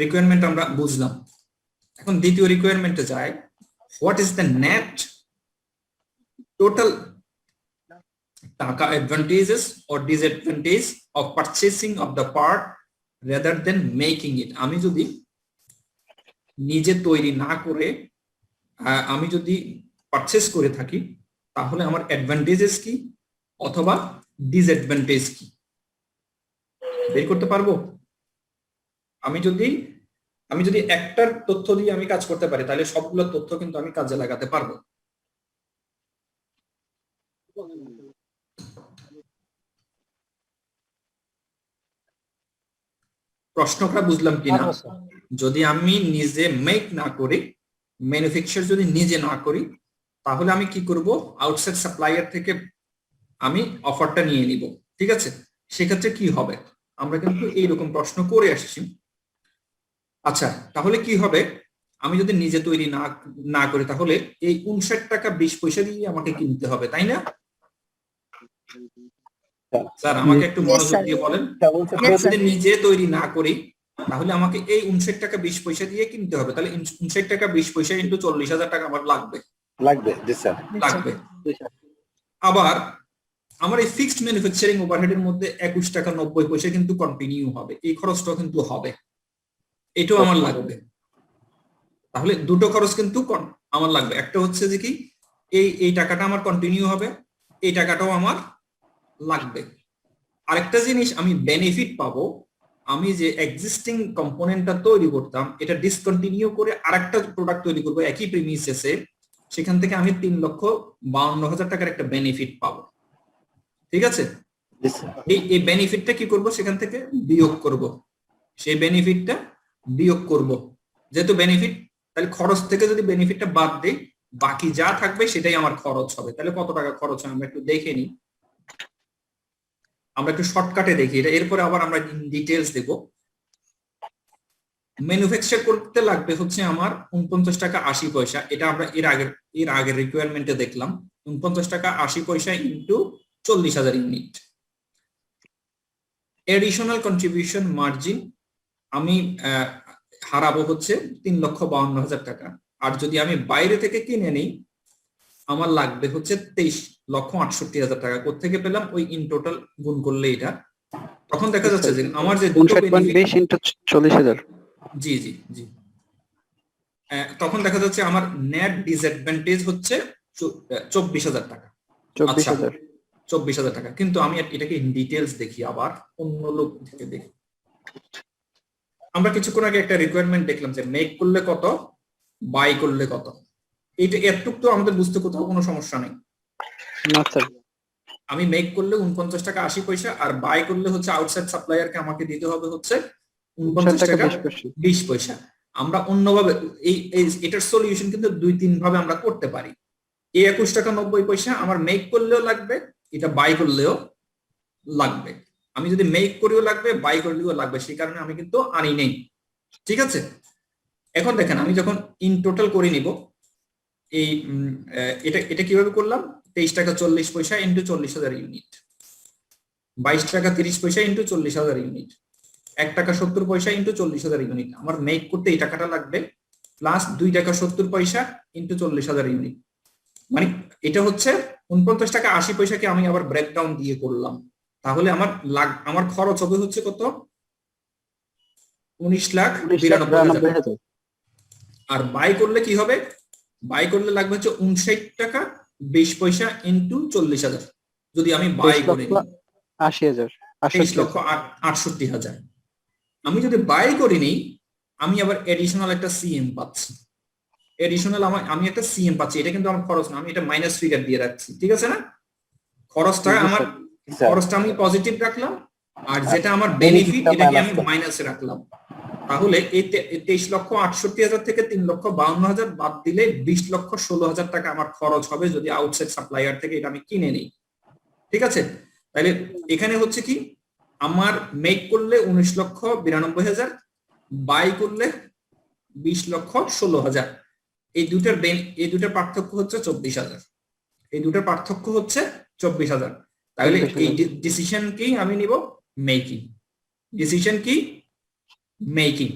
রিকোয়ারমেন্ট আমরা বুঝলাম। এখন দ্বিতীয় রিকোয়ারমেন্টে যাই, what is the net total টাকা advantages or disadvantage of purchasing of the part rather than making it. আমি যদি নিজে তৈরি না করে আমি যদি পারচেস করে থাকি, তাহলে আমার অ্যাডভান্টেজেস কি অথবা ডিসঅ্যাডভান্টেজ কি বের করতে পারবো? আমি যদি একটার তথ্য দিয়ে আমি কাজ করতে পারি, তাহলে সবগুলো তথ্য কিন্তু আমি কাজে লাগাতে পারবো। প্রশ্নটা বুঝলাম কিনা? যদি আমি নিজে মেক না করি, ম্যানুফ্যাকচার যদি নিজে না করি, তাহলে আমি কি করব, আউটসাইড সাপ্লায়ার থেকে আমি অফারটা নিয়ে নিব, ঠিক আছে। সেক্ষেত্রে কি হবে, আমরা কিন্তু এইরকম প্রশ্ন করে আসছি। আচ্ছা, তাহলে কি হবে, আমি যদি নিজে তৈরি না করি, তাহলে এই 59 টাকা 20 পয়সা দিয়ে আমাকে কিনতে হবে, তাই না? স্যার আমাকে একটু মনোযোগ দিয়ে বলেন, আমি যদি নিজে তৈরি না করি, তাহলে আমাকে এই 59 টাকা 20 পয়সা দিয়ে কিনতে হবে, তাহলে 59 টাকা 20 পয়সা ইন্টু 40,000 টাকা আমার লাগবে। আবার আমার এই ফিক্সড ম্যানুফ্যাকচারিং ওভারহেডের মধ্যে 21 টাকা 90 পয়সা কিন্তু কন্টিনিউ হবে, এই খরচটাও কিন্তু হবে, এটাও আমার লাগবে। তাহলে দুটো খরচ কিন্তু আমার লাগবে, একটা হচ্ছে যে কি এই টাকাটা আমার কন্টিনিউ হবে, এই টাকাটাও আমার লাগবে। আরেকটা জিনিস আমি বেনিফিট পাবো, আমি যে এক্সিস্টিং কম্পোনেন্টটা তৈরি করতাম, এটা ডিসকন্টিনিউ করে আরেকটা প্রোডাক্ট তৈরি করবো একই প্রিমিসেসে, সেখান থেকে আমি 3,52,000 টাকার একটা বেনিফিট পাবো, ঠিক আছে। এই বেনিফিটটা কি করব, সেখান থেকে বিয়োগ করব, সেই বেনিফিটটা বিয়োগ করব, যেহেতু বেনিফিট, তাহলে খরচ থেকে যদি বেনিফিটটা বাদ দেই, বাকি যা থাকবে সেটাই আমার খরচ হবে। তাহলে কত টাকা খরচ হয় আমরা একটু দেখে নিই, আমরা একটু শর্টকাটে দেখি এটা, এরপরে আবার আমরা ডিটেইলস দেব। ম্যানুফ্যাকচার করতে লাগবে হচ্ছে আমার 49 টাকা 80 পয়সা, এটা আমরা এর আগের রিকোয়ারমেন্টে দেখলাম, 49 টাকা 80 পয়সা into 40,000 unit. Additional contribution margin আমি হারাবো হচ্ছে 3,52,000 টাকা, আর যদি আমি বাইরে থেকে কিনে নিই, আমার লাগবে হচ্ছে 23,68,000 টাকা। কোত্থেকে পেলাম, ওই ইন টোটাল গুণ করলে এটা, তখন দেখা যাচ্ছে যে আমার যে দুটো বেনিফিট 40,000, জি জি জি, তখন দেখা যাচ্ছে আমার নেট ডিসঅ্যাডভান্টেজ হচ্ছে 24,000 টাকা। 24,000 টাকা, কিন্তু আমি এটাকে ইন ডিটেইলস দেখি, আবার অন্য লোক থেকে দেখি। আমরা কিছুক্ষণ আগে একটা রিকোয়ারমেন্ট দেখলাম যে মেক করলে কত, বাই করলে কত, এইটা এতটুক তো আমাদের বুঝতে কোথাও কোনো সমস্যা নেই। আমি মেক করলে 49 টাকা 80 পয়সা, আর বাই করলে হচ্ছে আউটসাইড সাপ্লায়ারকে আমাকে দিতে হবে হচ্ছে 49 টাকা 20 পয়সা। আমরা অন্যভাবে এটার সলিউশন কিন্তু 2-3 ভাবে আমরা করতে পারি। এই 21 টাকা 90 পয়সা আমার মেক করলেও লাগবে, এটা বাই করলেও লাগবে। আমি যদি মেক করেও লাগবে, বাই করলেও লাগবে, সেই কারণে আমি কিন্তু আনি নেই, ঠিক আছে। এখন দেখেন, আমি যখন ইন টোটাল করে নিব, এই এটা কিভাবে করলাম, 23 টাকা 40 পয়সা ইন্টু 40,000 ইউনিট, 22 টাকা 30 পয়সা ইন্টু 40,000 ইউনিট। 1 টাকা 70 পয়সা ইন্টু 40,000 ইউনিট, আমার মেক করতে এই টাকাটা লাগবে, প্লাস 2 টাকা 70 পয়সা ইন্টু 40,000 ইউনিট, মানে এটা হচ্ছে 49 টাকা 80 পয়সাকে আমি আবার ব্রেকডাউন দিয়ে করলাম, তাহলে আমার খরচ হবে হচ্ছে কত, 19,92,000। আর বাই করলে কি হবে, বাই করলে লাগবে হচ্ছে 59 টাকা 20 পয়সা ইন্টু 40,000, যদি আমি বাই করে নিই 80,000 23,68,000। আমি যদি বাই করে নিই আমি আবার এডিশনাল একটা সিএম পাচ্ছি, এডিশনাল আমি একটা সিএম পাচ্ছি, এটা কিন্তু আমার খরচ না, আমি এটা মাইনাস ফিগার দিয়ে রাখছি, ঠিক আছে না? খরচটা আমি পজিটিভ রাখলাম, আর যেটা আমার বেনিফিট এটাকে আমি মাইনাসে রাখলাম। তাহলে এই 23,68,000 থেকে 3,52,000 বাদ দিলে 20,16,000 টাকা আমার খরচ হবে যদি আউটসাইড সাপ্লায়ার থেকে এটা আমি কিনে নিই, ঠিক আছে? তাহলে এখানে হচ্ছে কি, আমার মেক করলে 19,92,000, বাই করলে 20,16,000, এই দুটার পার্থক্য হচ্ছে 24,000, এই দুটার পার্থক্য হচ্ছে 24,000। তাহলে এই ডিসিশন কি আমি নিব, মেকিং ডিসিশন কি, মেকিং।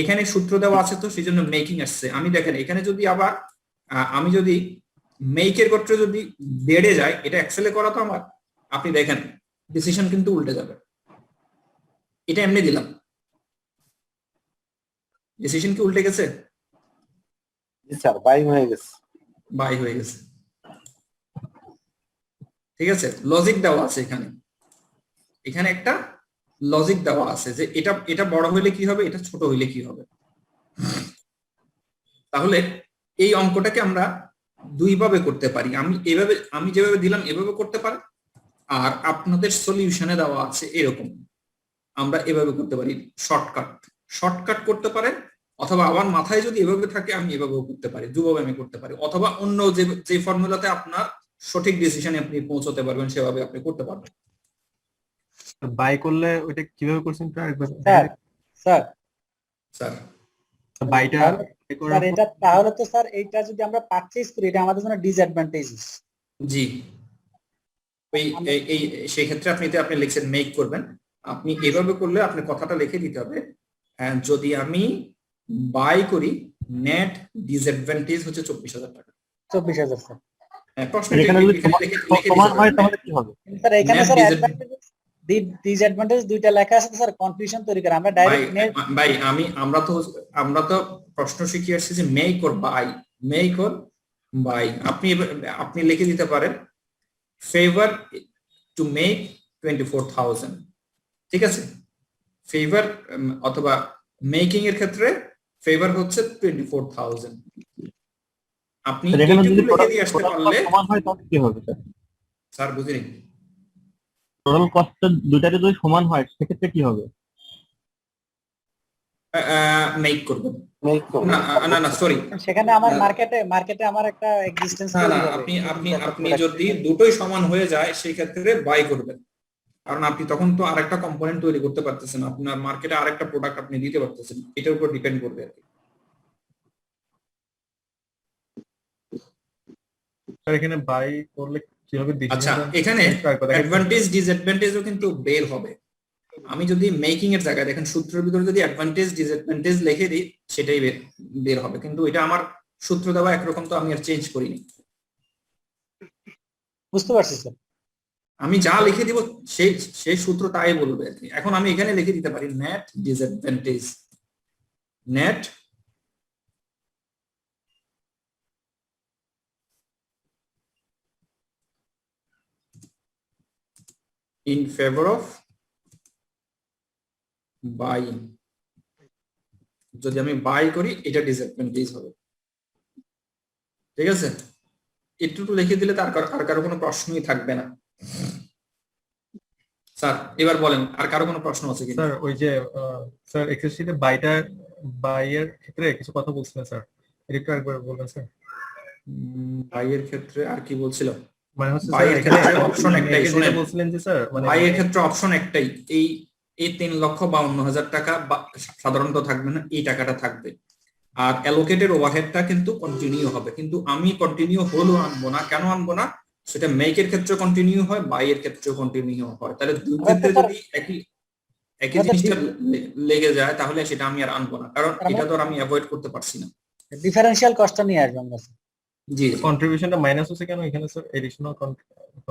এখানে সূত্র দেওয়া আছে তো সেই জন্য মেকিং আসছে। আমি দেখেন এখানে যদি আবার আমি যদি মেকের গোত্র যদি বেড়ে যায়, এটা এক্সেলে করা তো আমার, আপনি দেখেন ডিসিশন কিন্তু উল্টে যাবে, এটা এমনি দিলাম, ডিসিশন কি উল্টে গেছে? স্যার বাই হয়ে গেছে, বাই হয়ে গেছে, ঠিক আছে? লজিক দেওয়া আছে এখানে, এখানে একটা লজিক দেওয়া আছে যে এটা বড় হইলে কি হবে, এটা ছোট হইলে কি হবে। তাহলে এই অঙ্কটাকে আমরা দুই ভাবে করতে পারি, আমি যেভাবে দিলাম এভাবে করতে পারি, আর আপনাদের সলিউশনে দেওয়া আছে এরকম, আমরা এভাবে করতে পারি, শর্টকাট করতে পারেন, অথবা আমার মাথায় যদি এভাবে থাকে আমি এভাবেও করতে পারি, দুভাবে আমি করতে পারি, অথবা অন্য যে ফর্মুলাতে আপনার সঠিক ডিসিশনে আপনি পৌঁছতে পারবেন সেভাবে আপনি করতে পারবেন। বাই করলে ওইটা কিভাবে করছেন স্যার বাইটা স্যার এটা তাহলে তো স্যার এইটা যদি আমরা পারচেজ করি এটা আমাদের জন্য ডিসঅ্যাডভান্টেজ। জি, এই সেই ক্ষেত্রে আপনি লিখছেন মেক করবেন, আপনি এভাবে করলে আপনি কথাটা লিখে দিতে হবে, যদি আমি বাই করি নেট ডিসঅ্যাডভান্টেজ হচ্ছে 24,000 টাকা। 24,000 স্যার। এখানে যদি সমান হয় তাহলে কি হবে স্যার? এখানে স্যার অ্যাডভান্টেজ ডিসঅ্যাডভান্টেজ দুইটা লেখা আছে স্যার, কনফিউশন তৈরি করে। আমরা ডাইরেক্ট নেট ভাই আমরা তো প্রশ্ন শিখে আসছি যে মেক অর বাই, আপনি লিখে দিতে পারেন ফেভার টু মেক 24,000, ঠিক আছে? ফেভার অথবা মেকিং এর ক্ষেত্রে ফেভার হচ্ছে 24,000। আপনি লিখে দিয়ে আসতে পারলে সমান হয় তাহলে কি হবে স্যার? বুঝিনি, টোটাল কস্ট দুইটাতে যদি সমান হয় সেক্ষেত্রে কি হবে? মেক করবেন মেক করবেন না সরি, সেখানে আমার মার্কেটে আমার একটা এক্সিস্টেন্স না আপনি যদি দুটোই সমান হয়ে যায় সেই ক্ষেত্রে বাই করবেন, কারণ আপনি তখন তো আরেকটা কম্পোনেন্ট তৈরি করতে পারতেছেন, আপনার মার্কেটে আরেকটা প্রোডাক্ট আপনি দিতে পারতেছেন, এটার উপর ডিপেন্ড করবে আর কি। স্যার এখানে বাই করলে কিভাবে আচ্ছা, এখানে অ্যাডভান্টেজ ডিসঅ্যাডভান্টেজও কিন্তু বের হবে। আমি যদি মেকিং এর জায়গায় দেখেন সূত্রের ভিতরে যদি অ্যাডভান্টেজ ডিসঅ্যাডভান্টেজ লিখে দিই সেটাই বের হবে, কিন্তু এটা আমার সূত্র দেওয়া একরকম, তো আমি আর চেঞ্জ করিনি। বুঝতে পারছি স্যার। আমি যা লিখে দিব সেই সূত্র তাই বলবে আর কি। এখন আমি এখানে লিখে দিতে পারি net disadvantage, net in favor of buying, যদি আমি বাই করি এটা ডিসঅ্যাডভান্টেজ হবে, ঠিক আছে? একটু লিখে দিলে তার আর কারো কোনো প্রশ্নই থাকবে না। স্যার এবার বলেন আর কারো কোনো প্রশ্ন আছে কি? স্যার ওই যে স্যার এক্সেল শিটে বাইয়ের ক্ষেত্রে কিছু কথা বলছিলেন স্যার, এটা একটু একবার বলবেন স্যার। বাইয়ের ক্ষেত্রে আর কি বলছিল? মানে হচ্ছে বাইয়ের ক্ষেত্রে অপশন একটাই, শুনে বলছিলেন যে স্যার মানে বাইয়ের ক্ষেত্রে অপশন একটাই, এই 3,52,000 টাকা সাধারণত থাকবে না, এই টাকাটা থাকবে, আর অ্যালোকেটেড ওভারহেডটা কিন্তু কন্টিনিউ হবে, কিন্তু আমি কন্টিনিউ হলো আনবো না। কেন আনবো না? সেটা মেকের ক্ষেত্রে কন্টিনিউ হয়, বাইয়ের ক্ষেত্রেও কন্টিনিউ হয়, তাহলে দুই ক্ষেত্রে যদি একই একই আমাদের জিনিসটা লেগে যায় তাহলে সেটা আমি আর আনবো না, কারণ এটা তো আর আমি অ্যাভয়েড করতে পারছি না। ডিফারেন্সিয়াল কস্টটা নিয়ে আসবো আমরা স্যার। জি জি। কন্ট্রিবিউশনটা মাইনাস হচ্ছে কেন এখানে স্যার? এডিশনাল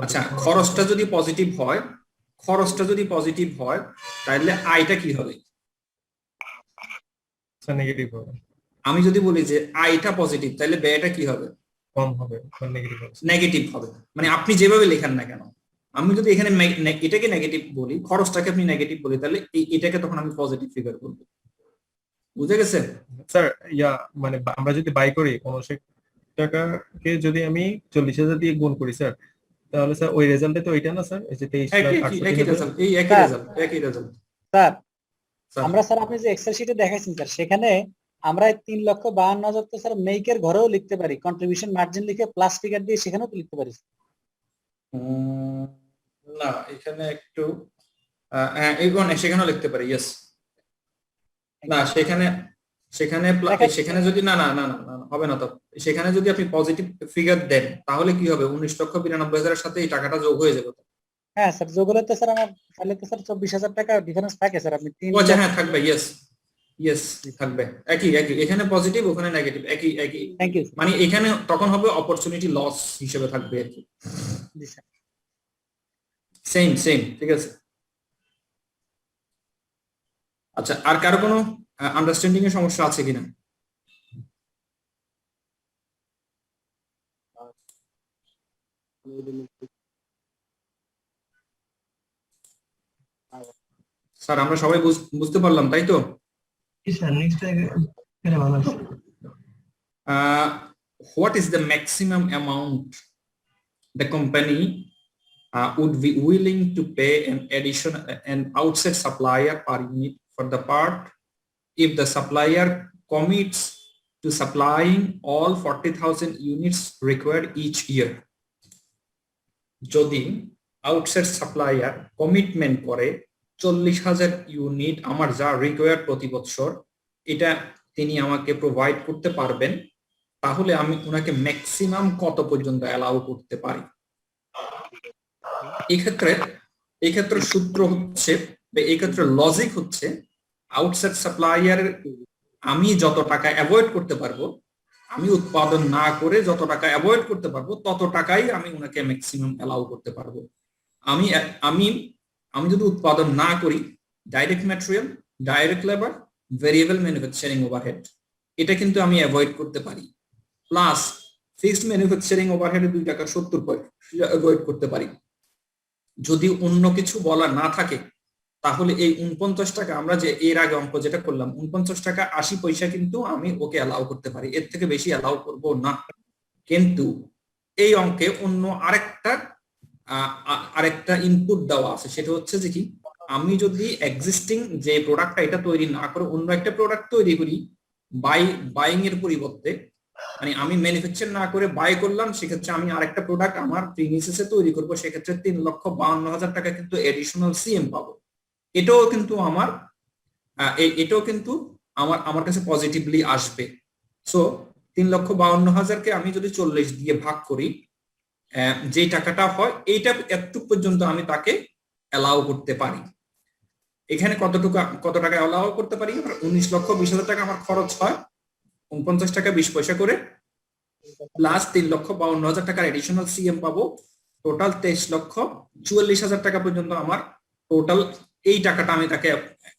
আচ্ছা, খরচটা যদি পজিটিভ হয়, তাহলে আয়টা কি হবে? নেগেটিভ হবে, আমি যদি বলি যে আয়টা পজিটিভ, তাহলে ব্যয়টা কি হবে? কম হবে, নেগেটিভ হবে। নেগেটিভ হবে। মানে আপনি যেভাবে লেখেন না কেন, আমি যদি এখানে এটাকে নেগেটিভ বলি, খরচটাকে আপনি নেগেটিভ বলি, তাহলে এটাকে তখন আমি পজিটিভ ফিগার করবো। বুঝে গেছে? স্যার মানে আমরা যদি বাই করি 59 টাকাকে যদি আমি 40,000 দিয়ে গুণ করি স্যার, তাহলে স্যার ওই রেজাল্টে তো ওইটা না স্যার, এই যে 23,68,000। একই রেজাল্ট। Sir sir. আমরা স্যার আপনি যে এক্সেল শিটে দেখাইছেন স্যার, সেখানে আমরা 3,52,000 তো স্যার মেকের ঘরেও লিখতে পারি, কন্ট্রিবিউশন মার্জিন লিখে প্লাস ফিগার দিয়ে সেখানেও তো লিখতে পারি। না, এখানে একটু সেখানেও লিখতে পারি, ইয়েস। না, সেখানে যদি না না না না না, হবে না তো। সেখানে যদি আপনি পজিটিভ ফিগার দেন তাহলে কি হবে? 19,92,000 সাথে এই টাকাটা যোগ হয়ে যাবে। হ্যাঁ স্যার, যোগ হলে তো স্যার আমার তাহলে তো স্যার 24,000 টাকা ডিফারেন্স থাকে স্যার। আপনি আচ্ছা, হ্যাঁ থাকবে, ইয়েস থাকবে, একই এখানে পজিটিভ ওখানে নেগেটিভ, একই। থ্যাংক ইউ মানে এখানে তখন হবে অপরচুনিটি লস হিসেবে থাকবে আর কি। স্যার। সেম, ঠিক আছে। আচ্ছা, আর কারো কোনো আন্ডারস্ট্যান্ডিং এর সমস্যা আছে কিনা? স্যার আমরা সবাই বুঝতে পারলাম, তাই তো? What is the maximum amount the company would be willing to pay an outside supplier per unit for the part if the supplier commits to supplying all 40,000 units required each year? যদি outside supplier commitment করে 40,000 unit আমার যা required প্রতি বছর, এটা তিনি আমাকে provide করতে পারবেন, তাহলে আমি ওনাকে ম্যাক্সিমাম কত পর্যন্ত অ্যালাউ করতে পারি। এই ক্ষেত্রে সূত্র হচ্ছে, এই ক্ষেত্রে লজিক হচ্ছে, আউটসাইড সাপ্লায়ার আমি যত টাকা অ্যাভয়েড করতে পারবো, আমি উৎপাদন না করে যত টাকা অ্যাভয়েড করতে পারবো, তত টাকাই আমি ওনাকে ম্যাক্সিমাম অ্যালাউ করতে পারবো। আমি যদি উৎপাদন না করি, direct material, direct labour, variable manufacturing overhead, এটা কিন্তু আমি অ্যাভয়েড করতে পারি। প্লাস ফিক্সড ম্যানুফ্যাকচারিং ওভারহেডে 2 টাকা 70 পয়সা অ্যাভয়েড করতে পারি। যদি অন্য কিছু বলা না থাকে, তাহলে এই 49 টাকা, আমরা যে এর আগে অঙ্ক যেটা করলাম, 49 টাকা 80 পয়সা কিন্তু আমি ওকে অ্যালাউ করতে পারি, এর থেকে বেশি অ্যালাউ করব না। কিন্তু এই অঙ্কে অন্য আরেকটা ইনপুট দেওয়া আছে, সেটা হচ্ছে যে কি, আমি যদি এক্সিস্টিং যে প্রোডাক্টটা এটা তৈরি না করে অন্য একটা প্রোডাক্ট তৈরি করি বাইং এর পরিবর্তে, মানে আমি ম্যানুফ্যাকচার না করে বাই করলাম, সেক্ষেত্রে আমি আরেকটা প্রোডাক্ট আমার প্রিমিসেসে তৈরি করব, সেক্ষেত্রে 3,52,000 টাকা কিন্তু এডিশনাল সিএম পাবো। এটাও কিন্তু আমার কাছে পজিটিভলি আসবে। সো 3,52,000-কে আমি যদি 40 দিয়ে ভাগ করি, যে টাকাটা হয় এইটা একটু পর্যন্ত আমি তাকে অ্যালাউ করতে পারি। এখানে কত টাকা অ্যালাউ করতে পারি? 19,20,000 টাকা আমার খরচ হয়, 49 টাকা 20 পয়সা করে, প্লাস 3,52,000 টাকার এডিশনাল সিএম পাবো। টোটাল 23,44,000 টাকা পর্যন্ত আমার টোটাল এই টাকাটা আমি তাকে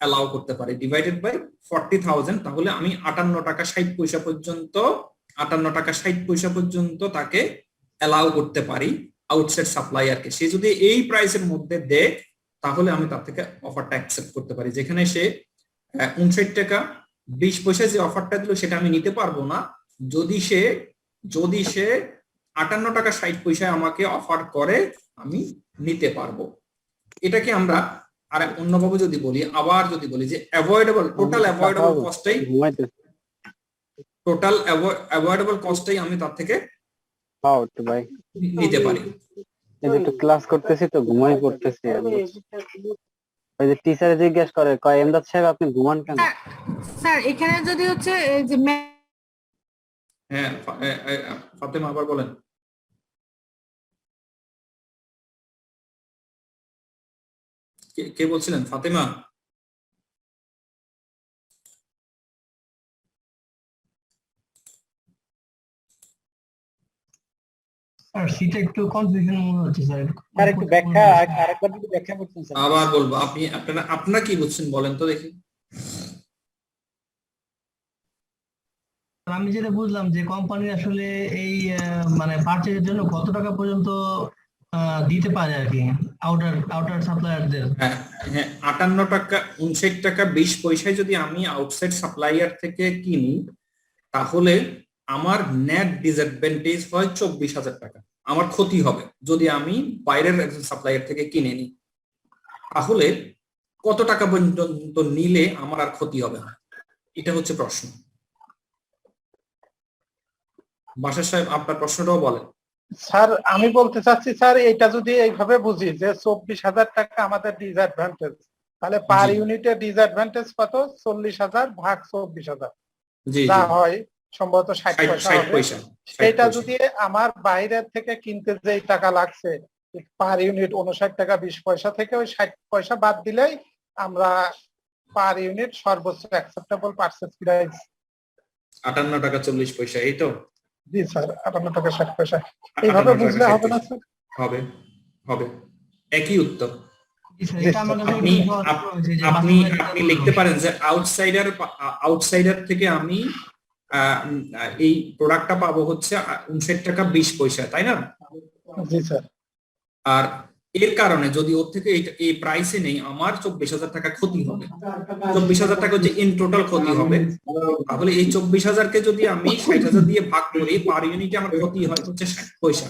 অ্যালাউ করতে পারি, ডিভাইডেড বাই 40,000, তাহলে আমি 58 টাকা 60 পয়সা পর্যন্ত তাকে অ্যালাউ করতে পারি আউটসাইড সাপ্লায়ারকে। সে যদি এই প্রাইসের মধ্যে দেয়, তাহলে আমি তার থেকে অফারটা অ্যাকসেপ্ট করতে পারি। যেখানে সে 59 টাকা 20 পয়সা যে অফারটা দিল, সেটা আমি নিতে পারবো না যদি সে 58 টাকা 60 পয়সায় আমাকে অফার করে, আমি নিতে পারবো। এটাকে আমরা আর অন্যভাবে যদি বলি যে অ্যাভয়েডেবল, টোটাল অ্যাভয়েডেবল কস্টটাই আমি তার থেকে নিতে পারি। একটু ক্লাস করতেছি তো ঘুমাই পড়তেছি। ওই যে টিচারে জিজ্ঞেস করে, কয় এমদাদ সাহেব আপনি ঘুমান কেন? স্যার এখানে যদি হচ্ছে যে হ্যাঁ, ফাতেমা আবার বলেন। কে বলছিলেন? ফাতেমা? স্যার সেটা একটু কনফিউশন মনে হচ্ছে স্যার। স্যার একটু ব্যাখ্যা আরেকবার যদি ব্যাখ্যা করতেন স্যার। আবার বলবো, আপনারা কি বুঝছেন বলেন তো দেখি। আমি যেটা বুঝলাম যে কোম্পানি আসলে এই মানে পারচেজের জন্য কত টাকা পর্যন্ত দিতে পারে আর কি, আউটার সাপ্লায়ারদের। হ্যাঁ হ্যাঁ, 58 টাকা 59 টাকা 20 পয়সায় যদি আমি আউটসাইড সাপ্লাইয়ার থেকে কিনি, তাহলে আমার নেট ডিসঅ্যাডভান্টেজ হয় 24,000 টাকা। আমার ক্ষতি হবে যদি আমি বাইরের একজন সাপ্লাইয়ার থেকে কিনে নিই। তাহলে কত টাকা পর্যন্ত নিলে আমার আর ক্ষতি হবে না, এটা হচ্ছে প্রশ্ন। বাশার সাহেব, আপনার প্রশ্নটাও বলেন। স্যার আমি বলতে চাচ্ছি স্যার, এটা যদি এইভাবে বুঝি যে 24,000 টাকা আমাদের ডিসঅ্যাডভান্টেজ, তাহলে পার জি। ইউনিটের ডিসঅ্যাডভান্টেজ কত? 40,000 ভাগ 24,000, জি যা জি, হয় সম্ভবত 60 পয়সা 60 হবে। পয়সা। 60 সেটা পয়সা। যদি আমার বাইরের থেকে কিনতে যেই টাকা লাগছে পার ইউনিট 59 টাকা 20 পয়সা থেকে ওই 60 পয়সা বাদ দিলেই আমরা পার ইউনিট সর্বোচ্চ অ্যাকসেপ্টেবল পারচেজ প্রাইস। 58 টাকা 40 পয়সা, এই তো? জি স্যার, 58 টাকা 60 পয়সা। এইভাবে 58 টাকা বুঝলে 60 হবে না পয়সা। স্যার? হবে হবে, একই উত্তর। জি স্যার, এটা আমার কাছে আপনি একটু সহজ মনে হয়েছে যে আপনি বাস্তবায়ন আপনি করা লিখতে যাবে। পারেন যে আউটসাইডার থেকে আমি এই প্রোডাক্টটা পাবো হচ্ছে 59 টাকা 20 পয়সা, তাই না? জি স্যার। আর এর কারণে যদি ওর থেকে এই প্রাইসে নেই, আমার 24,000 টাকা ক্ষতি হবে। 24,000 টাকা হচ্ছে ইন টোটাল ক্ষতি হবে। তাহলে এই 24,000-কে যদি আমি 60,000 দিয়ে ভাগ করি, পার ইউনিটে আমার ক্ষতি হয় হচ্ছে 60 পয়সা।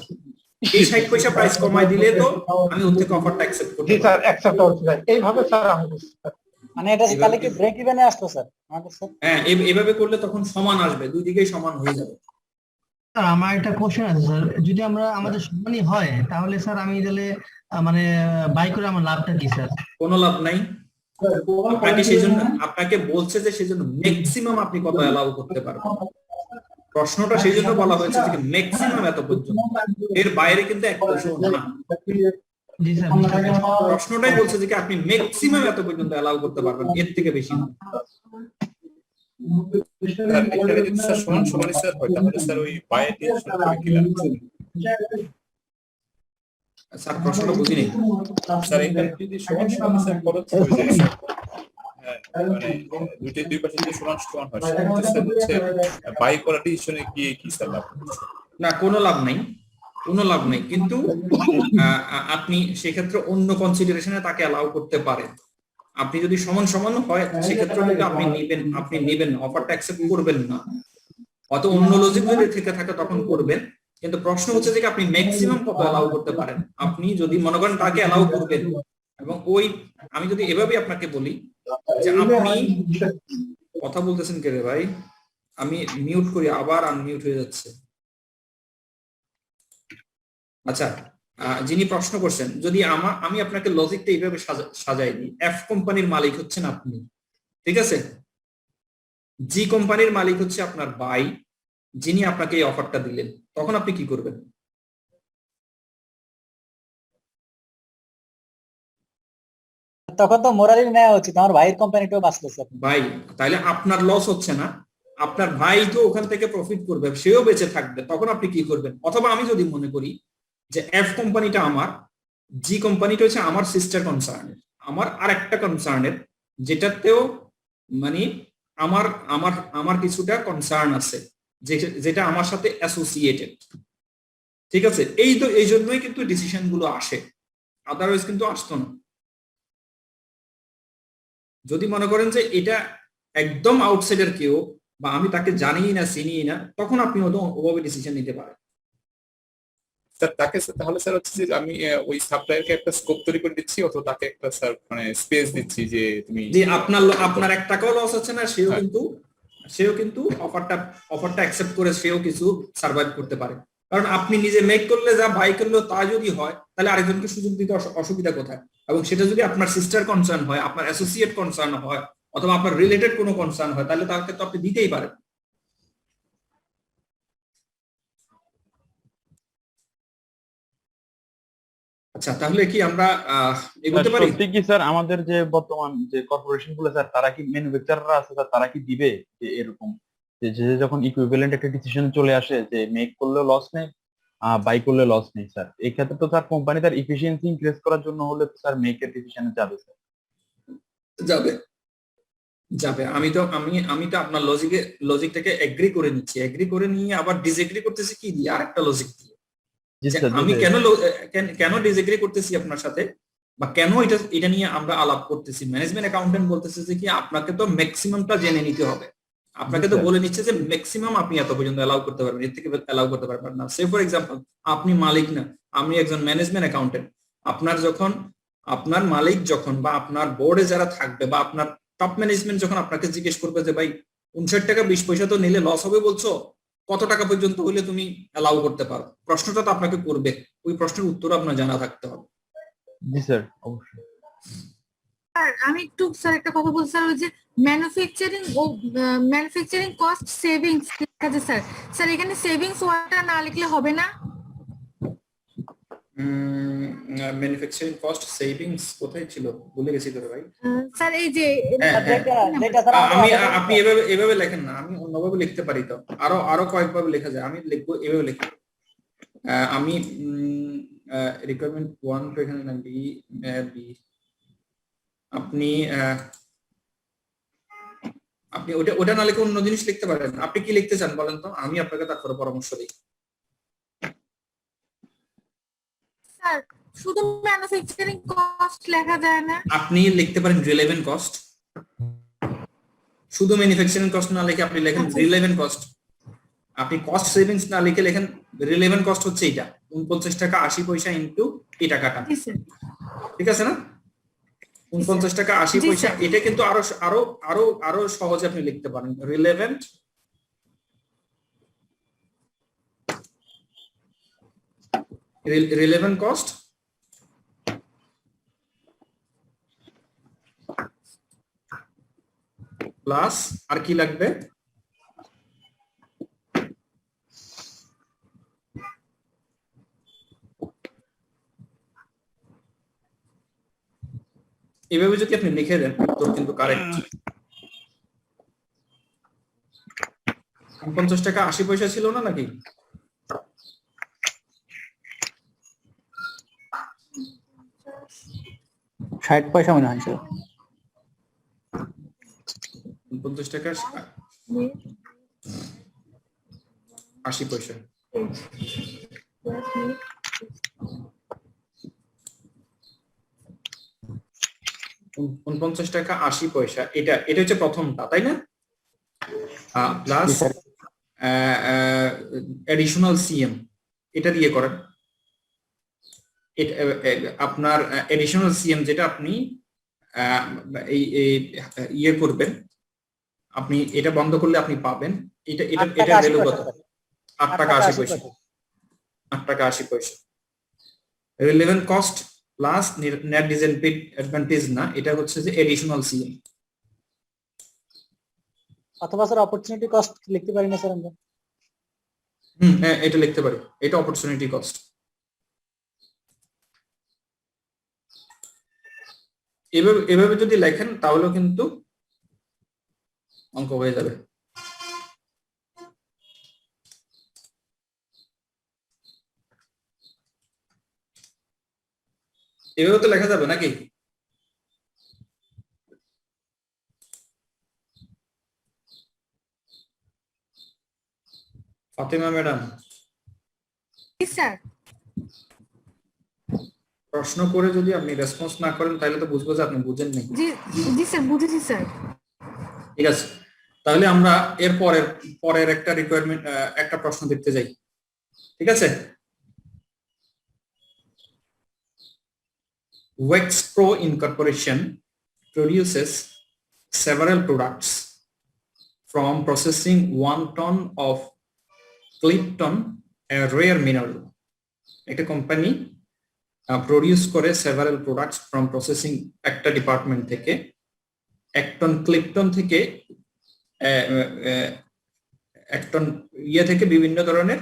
এই 60 পয়সা প্রাইস কমায় দিলে তো আমি ওর থেকে অফারটা অ্যাকসেপ্ট করতে জি পারবো। Sir, acceptable price. এইভাবে স্যার আমি বুঝতে পারি। মানে এটা তাহলে কি ব্রেক ইভেনে আসতো স্যার আমাদের স্যার? হ্যাঁ, এভাবে করলে তখন সমান আসবে, দুই দিকেই সমান হয়ে যাবে। স্যার আমার একটা কোশ্চেন আছে স্যার, যদি আমরা আমাদের সমানই হয় তাহলে স্যার আমি তাহলে মানে বাই করে আমার লাভটা কি স্যার? কোনো লাভ নাই। আপনাকে বলছে যে সেজন্য ম্যাক্সিমাম আপনি কত অ্যালাউ করতে পারবেন। প্রশ্নটা সেই জন্য বলা হয়েছে যে ম্যাক্সিমাম এত পর্যন্ত, এর বাইরে কিন্তু এক পয়সাও না। জি স্যার, বুঝতে পেরেছি। প্রশ্নটাই বলছে যে কি আপনি ম্যাক্সিমাম এত পর্যন্ত অ্যালাউ করতে পারবেন, এর থেকে বেশি না। স্যার এখানে যদি স্যার সমান সমানই স্যার হয়, তাহলে স্যার ওই বাইয়ের ডিসিশন করে কি লাভ? স্যার প্রশ্নটা বুঝিনি। স্যার এখানে যদি সমান সমান স্যার খরচ হয়ে যায় স্যার, হ্যাঁ মানে দুই পাশে যদি সমান সমান হয়, সেক্ষেত্রে স্যার হচ্ছে বাই করা ডিসিশনে গিয়ে কি স্যার লাভ? না, কোনো লাভ নাই, কোনো লাভ নেই। কিন্তু আপনি সেক্ষেত্রে অন্য কনসিডারেশনে তাকে অ্যালাউ করতে পারেন। আপনি যদি সমান সমান হয় সেক্ষেত্রে কিন্তু আপনি নেবেন না, অফারটা অ্যাকসেপ্ট করবেন না। অত অন্য লজিক যদি থেকে থাকে তখন করবেন। কিন্তু প্রশ্ন হচ্ছে যে আপনি ম্যাক্সিমাম কত অ্যালাউ করতে পারেন। আপনি যদি মনে করেন তাকে অ্যালাউ করবেন, এবং আমি যদি এভাবে আপনাকে বলি যে আপনি কথা বলতেছেন কে রে ভাই, আমি মিউট করি, আবার আনমিউট হয়ে যাচ্ছে। আচ্ছা, যিনি প্রশ্ন করছেন, যদি আমি আপনাকে লজিকটা এইভাবে সাজাই দিই, এফ কোম্পানির মালিক হচ্ছেন আপনি, ঠিক আছে? জি কোম্পানির মালিক হচ্ছে আপনার ভাই, যিনি আপনাকে এই অফারটা দিলেন, তখন আপনি কি করবেন? তখন তো মোরালি নেওয়া উচিত, আমার ভাইয়ের কোম্পানিটাও বাঁচলো স্যার। ভাই, তাহলে আপনার লস হচ্ছে না, আপনার ভাই তো ওখান থেকে প্রফিট করবে, সেও বেঁচে থাকবে, তখন আপনি কি করবেন? অথবা আমি যদি মনে করি যে এফ কোম্পানিটা আমার, জি কোম্পানিটা হচ্ছে আমার সিস্টার কনসার্নের, আমার আরেকটা কনসার্নের, যেটাতেও মানে আমার আমার আমার কিছুটা কনসার্ন আছে, যেটা আমার সাথে অ্যাসোসিয়েটেড, ঠিক আছে? এই জন্যই কিন্তু ডিসিশন গুলো আসে, আদারওয়াইজ কিন্তু আসতো না। যদি মনে করেন যে এটা একদম আউটসাইডার কেউ, বা আমি তাকে জানি না চিনি না, তখন আপনি ওভাবে ডিসিশন নিতে পারেন। স্যার তাহলে স্যার হচ্ছে যে আমি ওই সাপ্লায়ারকে একটা স্কোপ তৈরি করে দিচ্ছি, অথবা তাকে একটা স্যার মানে স্পেস দিচ্ছি যে তুমি যে আপনার 1 টাকাও লস হচ্ছে না, সেও কিন্তু অফারটা অ্যাকসেপ্ট করে সেও কিছু সার্ভাইভ করতে পারে। কারণ আপনি নিজে মেক করলে যা বাই করলেও তা যদি হয়, তাহলে আরেকজনকে সুযোগ দিতে অসুবিধা কোথায়? এবং সেটা যদি আপনার সিস্টার কনসার্ন হয়, আপনার অ্যাসোসিয়েট কনসার্ন হয়, অথবা আপনার রিলেটেড কোনো কনসার্ন হয়, তাহলে তাকে তো আপনি দিতেই পারেন। আচ্ছা, তাহলে কি আমরা এগোতে পারি? সত্যি কি স্যার আমাদের যে বর্তমান যে কর্পোরেশন গুলো স্যার, তারা কি ম্যানুফ্যাকচারাররা আছে স্যার, তারা কি দিবে যে এরকম যে যখন ইকুইভ্যালেন্ট একটা ডিসিশন চলে আসে যে মেক করলেও লস নেই, বাই করলে লস নেই স্যার। এই ক্ষেত্রে তো স্যার কোম্পানি তার ইফিসিয়েন্সি ইনক্রিজ করার জন্য হলে তো স্যার মেকের ডিসিশনে যাবে স্যার। যাবে যাবে আমি তো আপনার লজিকটাকে এগ্রি করে নিচ্ছি, এগ্রি করে নিয়ে আবার ডিসএগ্রি করতেছি কি দিয়ে, আরেকটা লজিক দিয়ে। জি স্যার, আমি কেন ডিসএগ্রি করতেছি আপনার সাথে, বা কেন এটা নিয়ে আমরা আলাপ করতেছি। ম্যানেজমেন্ট অ্যাকাউন্টেন্ট বলতেছে যে কি আপনাকে তো ম্যাক্সিমামটা জেনে নিতে হবে, আপনাকে তো বলে নিচ্ছে যে ম্যাক্সিমাম আপনি এত পর্যন্ত অ্যালাউ করতে পারবেন, এর থেকে অ্যালাউ করতে পারবেন না। সে ফর এক্সাম্পল আপনি মালিক না, আমি একজন ম্যানেজমেন্ট অ্যাকাউন্টেন্ট। আপনার মালিক যখন বা আপনার বোর্ডে যারা থাকবে বা আপনার টপ ম্যানেজমেন্ট যখন আপনাকে জিজ্ঞেস করবে যে ভাই 59 টাকা 20 পয়সা তো নিলে লস হবে বলছো, কত টাকা পর্যন্ত হলে তুমি অ্যালাউ করতে পারো, প্রশ্নটা তো আপনাকে করবে, ওই প্রশ্নের উত্তর আপনার জানা থাকতে হবে। জি স্যার, অবশ্যই। স্যার আমি একটু স্যার একটা কথা বলছি স্যার, ওই যে ম্যানুফ্যাকচারিং কস্ট সেভিংস লেখা আছে স্যার, স্যার এখানে সেভিংস ওয়ার্ডটা না লিখলে হবে না? ম্যানুফ্যাকচারিং কস্ট সেভিংস কোথায় ছিল ভুলে গেছি তো ভাই। স্যার এই যে আপনি এভাবে লেখেন না, আমি অন্যভাবে লিখতে পারি তো, আরো কয়েকভাবে লেখা যায়। আমি লিখবো এভাবে লিখবো, আমি রিকোয়ারমেন্ট 1 তো এখানে না, বি আপনি ওটা না লিখে অন্য জিনিস লিখতে পারেন। আপনি কি লিখতে চান বলেন তো, আমি আপনাকে তারপরে পরামর্শ দিই। স্যার শুধু ম্যানুফ্যাকচারিং কস্ট লেখা যায় না? আপনি লিখতে পারেন রিলেভেন্ট কস্ট, শুধু ম্যানুফ্যাকচারিং কস্ট না লিখে আপনি লেখেন রিলেভেন্ট কস্ট। আপনি কস্ট সেভিংস না লিখে লেখেন রিলেভেন্ট কস্ট হচ্ছে এটা 49 টাকা 80 পয়সা ইনটু এই টাকাটা, ঠিক আছে না? 49 টাকা 80 পয়সা, এটা কিন্তু আরো সহজে আপনি লিখতে পারেন। রিলেভেন্ট কস্ট প্লাস আর কি লাগবে, এভাবে যদি আপনি লিখে দেন তো কিন্তু কারেক্ট। 50 টাকা 80 পয়সা ছিল না নাকি? ষাট পয়সা মনে হয় ছিল। 50 টাকা 80 পয়সা। 49 টাকা 80 পয়সা, এটা হচ্ছে প্রথমটা, তাই না? প্লাস অ্যাডিশনাল সিএম, এটা দিয়ে করেন। আপনার অ্যাডিশনাল সিএম যেটা আপনি ইয়ে করবেন, আপনি এটা বন্ধ করলে আপনি পাবেন এটা ভ্যালু কত? 8 টাকা 80 পয়সা। 8 টাকা 80 পয়সা relevant cost plus net disadvantage না, এটা হচ্ছে যে এডিশনাল সিএম। অথবা স্যার অপরচুনিটি কস্ট লিখতে পারি না স্যার আমরা? হ্যাঁ এটা লিখতে পারি, এটা অপরচুনিটি কস্ট। এভাবে যদি লেখেন তাহলেও কিন্তু অঙ্ক হয়ে যাবে। এভাবে তো লেখা যাবে নাকি? ফাতেমা ম্যাডাম, স্যার প্রশ্ন করে যদি আপনি রেসপন্স না করেন তাহলে তো বুঝবো যে আপনি বুঝেন নাই। জি স্যার, বুঝেছি স্যার। ঠিক আছে, তাহলে আমরা এর পরের একটা রিকোয়ারমেন্ট একটা প্রশ্ন দেখতে যাই, ঠিক আছে? Wexpro Incorporation produces several products from processing 1 ton of Clipton, a rare mineral. একটা কোম্পানি প্রডিউস করে several products from processing একটা ডিপার্টমেন্ট থেকে 1 টন ক্লিপটন থেকে 1 টন ইয়ে থেকে বিভিন্ন ধরনের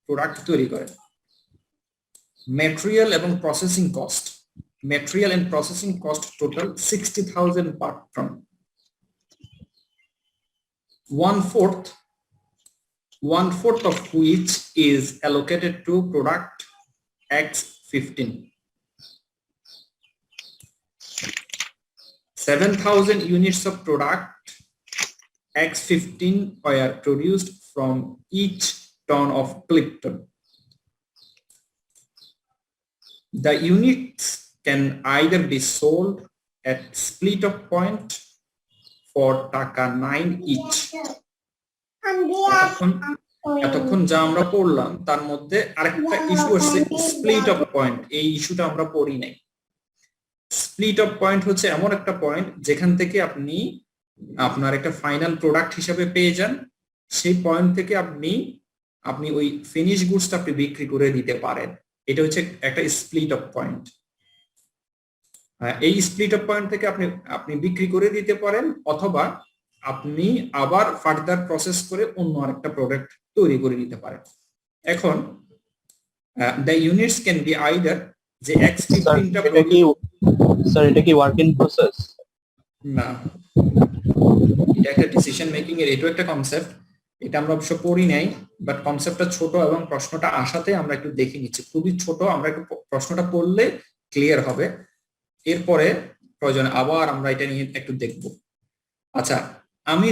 প্রোডাক্ট তৈরি করে। ম্যাটেরিয়াল এবং processing cost, material and processing cost total 60,000 per ton. 1/4 1/4 of which is allocated to product X15. 7,000 units of product X15 were produced from each ton of Clipton. The units can either be sold at split of point for টাকা 9 each. এতক্ষণ যা আমরা পড়লাম তার মধ্যে আরেকটা issue হচ্ছে split of point. এই ইস্যুটা আমরা পড়ি নাই। স্প্লিট অফ পয়েন্ট হচ্ছে এমন একটা পয়েন্ট যেখান থেকে আপনি আপনার একটা ফাইনাল প্রোডাক্ট হিসেবে পেয়ে যান, সেই পয়েন্ট থেকে আপনি ওই ফিনিশ গুডসটা আপনি বিক্রি করে দিতে পারেন। এটা হচ্ছে একটা স্প্লিট অফ পয়েন্ট। এই স্প্লিট অফ পয়েন্ট থেকে আপনি বিক্রি করে দিতে পারেন, অথবা আপনি আবার ফার্দার প্রসেস করে অন্য আরেকটা প্রোডাক্ট তৈরি করে নিতে পারেন। এখন the units can be either যে X15টা স্যার এটা কি ওয়ার্ক ইন প্রসেস? না, এটা একটা ডিসিশন মেকিং এর এটাও একটা কনসেপ্ট। এটা আমরা অবশ্য পড়ি নাই, বাট কনসেপ্টটা ছোট এবং প্রশ্নটা আসাতে আমরা একটু দেখে নিচ্ছি। খুবই ছোট, আমরা একটু প্রশ্নটা পড়লে ক্লিয়ার হবে, এরপরে প্রয়োজনে আবার আমরা এটা নিয়ে একটু দেখব। আচ্ছা, আমি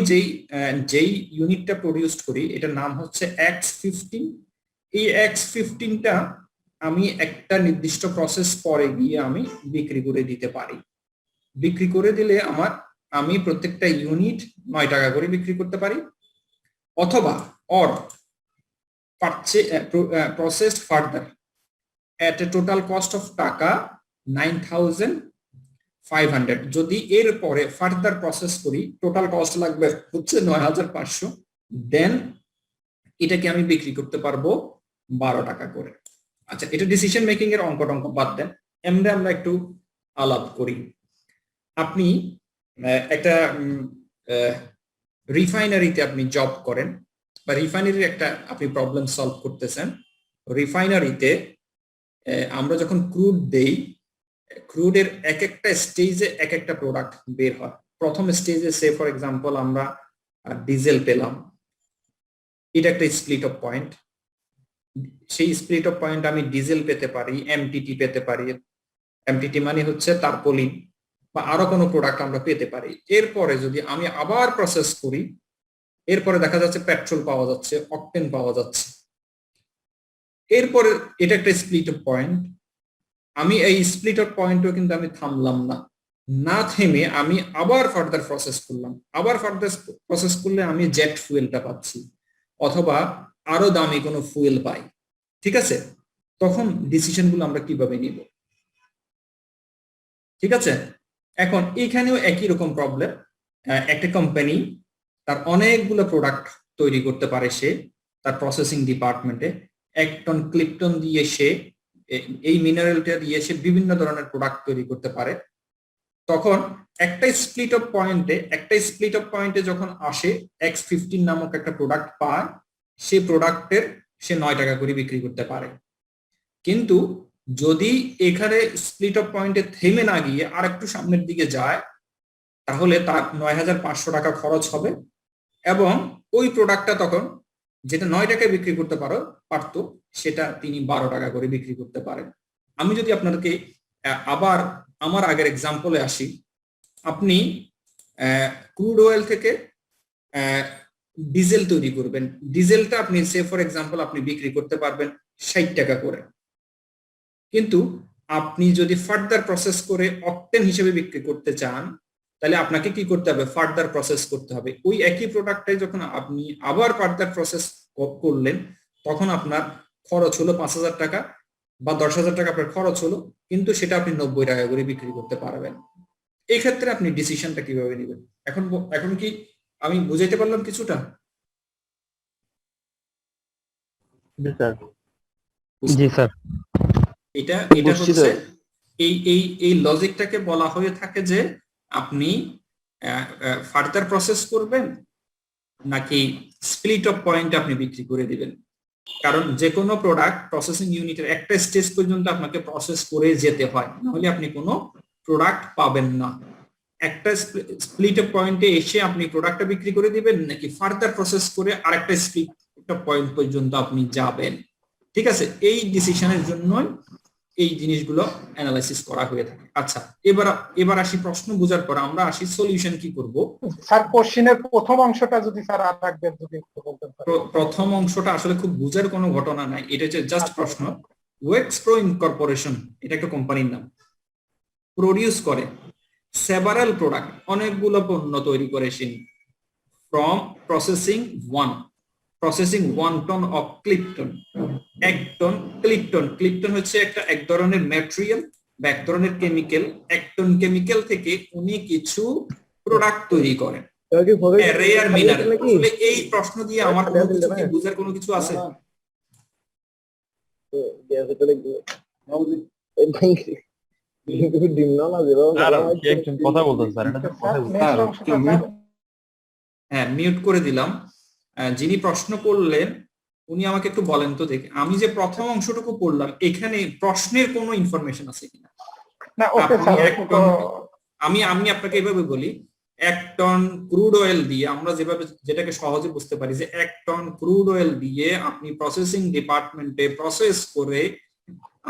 যেই ইউনিটটা প্রডিউস করি এটার নাম হচ্ছে X15। এই X15টা আমি একটা নির্দিষ্ট প্রসেস পরে গিয়ে আমি বিক্রি করে দিতে পারি। বিক্রি করে দিলে আমি প্রত্যেকটা ইউনিট 9 টাকা করে বিক্রি করতে পারি, অথবা processed further at a total cost of টাকা 9,500। যদি এর পরে ফার্দার প্রসেস করি টোটাল কস্ট লাগবে হচ্ছে 9,500, দেন এটাকে আমি বিক্রি করতে পারবো 12 টাকা করে। আচ্ছা, এটা ডিসিশন মেকিং এর অঙ্ক বাদ দেন, আমরা একটু আলাপ করি। আপনি একটা রিফাইনারিতে আপনি জব করেন, বা রিফাইনারির একটা আপনি প্রবলেম সলভ করতেছেন। রিফাইনারিতে আমরা যখন ক্রুড দেই, ক্রুডের এক একটা স্টেজে এক একটা প্রোডাক্ট বের হয়। প্রথম স্টেজে সে ফর এক্সাম্পল আমরা ডিজেল পেলাম, এটা একটা স্প্লিট অফ পয়েন্ট। সেই স্প্লিট অফ পয়েন্ট আমি ডিজেল পেতে পারি, এমটিটি পেতে পারি। এমটিটি মানে হচ্ছে তারপলিন, বা আরো কোনো প্রোডাক্ট আমরা পেতে পারি। এরপরে যদি আমি আবার প্রসেস করি, এরপরে দেখা যাচ্ছে পেট্রোল পাওয়া যাচ্ছে, অকটেন পাওয়া যাচ্ছে। এরপরে এটা একটা স্প্লিট অফ পয়েন্ট। আমি এই স্প্লিট অফ পয়েন্টও কিন্তু আমি থামলাম না থেমে আমি আবার ফার্দার প্রসেস করলাম। আবার ফার্দার প্রসেস করলে আমি জেট ফুয়েলটা পাচ্ছি, অথবা আরো দামি কোনো ফুয়েল পাই। ঠিক আছে, তখন ডিসিশনগুলো আমরা কিভাবে নিব? ঠিক আছে, এখন এখানেও একই রকম প্রবলেম। একটা কোম্পানি তার অনেকগুলো প্রোডাক্ট তৈরি করতে পারে, সে তার প্রসেসিং ডিপার্টমেন্টে 1 টন ক্লিপটন দিয়ে সে এই মিনারেলটা দিয়ে সে বিভিন্ন ধরনের প্রোডাক্ট তৈরি করতে পারে। তখন একটা স্প্লিট অফ পয়েন্টে যখন আসে X15 নামক একটা প্রোডাক্ট পায়, সেই প্রোডাক্টের সে 9 টাকা করে বিক্রি করতে পারে। কিন্তু যদি এখানে স্প্লিট অফ পয়েন্টে থেমে না গিয়ে আর একটু সামনের দিকে যায়, তাহলে তার 9,500 টাকা খরচ হবে, এবং ওই প্রোডাক্টটা তখন যেটা 9 টাকায় বিক্রি করতে পারতো সেটা তিনি 12 টাকা করে বিক্রি করতে পারেন। আমি যদি আপনাদেরকে আবার আমার আগের এক্সাম্পলে আসি, আপনি ক্রুড অয়েল থেকে ডিজেল তৈরি করবেন। ডিজেলটা আপনি সে ফর এক্সাম্পল আপনি বিক্রি করতে পারবেন 60 টাকা করে, কিন্তু আপনি যদি ফার্দার প্রসেস করে অকটেন হিসেবে বিক্রি করতে চান, তাহলে আপনাকে কি করতে হবে? ফার্দার প্রসেস করতে হবে। ওই একই প্রোডাক্টটাই যখন আপনি আবার ফার্দার প্রসেস করলেন, তখন আপনার খরচ হলো 5,000 টাকা বা 10,000 টাকা আপনার খরচ হলো, কিন্তু সেটা আপনি 90 টাকা করে বিক্রি করতে পারবেন। এই ক্ষেত্রে আপনি ডিসিশনটা কিভাবে নেবেন? এখন কি আমি বুঝাইতে পারলাম কিছুটা? জি স্যার। এটা হচ্ছে এই লজিকটাকে বলা হয়ে থাকে যে আপনি ফার্দার প্রসেস করবেন নাকি স্প্লিট অফ পয়েন্ট আপনি বিক্রি করে দিবেন। কারণ যে কোনো প্রোডাক্ট প্রসেসিং ইউনিটের একটা স্টেজ পর্যন্ত আপনাকে প্রসেস করে যেতে হয়, নাহলে আপনি কোনো প্রোডাক্ট পাবেন না। একটা স্প্লিট অফ পয়েন্টে এসে আপনি প্রোডাক্টটা বিক্রি করে দিবেন, নাকি ফার্দার প্রসেস করে আরেকটা স্প্লিট একটা পয়েন্ট পর্যন্ত আপনি যাবেন। ঠিক আছে, এই ডিসিশনের জন্য এই জিনিসগুলো অ্যানালাইসিস করা হয়ে থাকে। আচ্ছা, এবার আসি প্রশ্ন বোঝার পর আমরা আসি সলিউশন কি করব। স্যার কোশ্চেনের প্রথম অংশটা যদি স্যার আর রাখবেন যদি একটু বলতেন। প্রথম অংশটা আসলে খুব বুঝার কোনো ঘটনা নাই, এটা হচ্ছে জাস্ট প্রশ্ন। ওয়েক্স প্রো ইনকর্পোরেশন, এটা একটা কোম্পানির নাম, প্রডিউস করে সেভারাল প্রোডাক্ট, অনেকগুলো পণ্য তৈরি করে সে, ফ্রম প্রসেসিং 1 টন অফ ক্লিপটন, 1 টন ক্লিপটন। ক্লিপটন হচ্ছে এক ধরনের ম্যাটেরিয়াল বা এক ধরনের কেমিক্যাল। 1 টন কেমিক্যাল থেকে উনি কিছু প্রোডাক্ট তৈরি করেন, রেয়ার মিনারেল। আসলে এই প্রশ্ন দিয়ে আমার কোনো কিছু কি বুঝার কোনো কিছু আছে? কথা বলতেন স্যার, এটা হ্যাঁ, মিউট করে দিলাম। যিনি প্রশ্ন করলেন উনি আমাকে একটু বলেন তো দেখি, আমি যে প্রথম অংশটুকু পড়লাম এখানে প্রশ্নের কোনো ইনফরমেশন আছে কিনা? আমি আপনাকে এভাবে বলি, 1 টন ক্রুড অয়েল দিয়ে, আমরা যেটাকে সহজে বুঝতে পারি যে 1 টন ক্রুড অয়েল দিয়ে আপনি প্রসেসিং ডিপার্টমেন্টে প্রসেস করে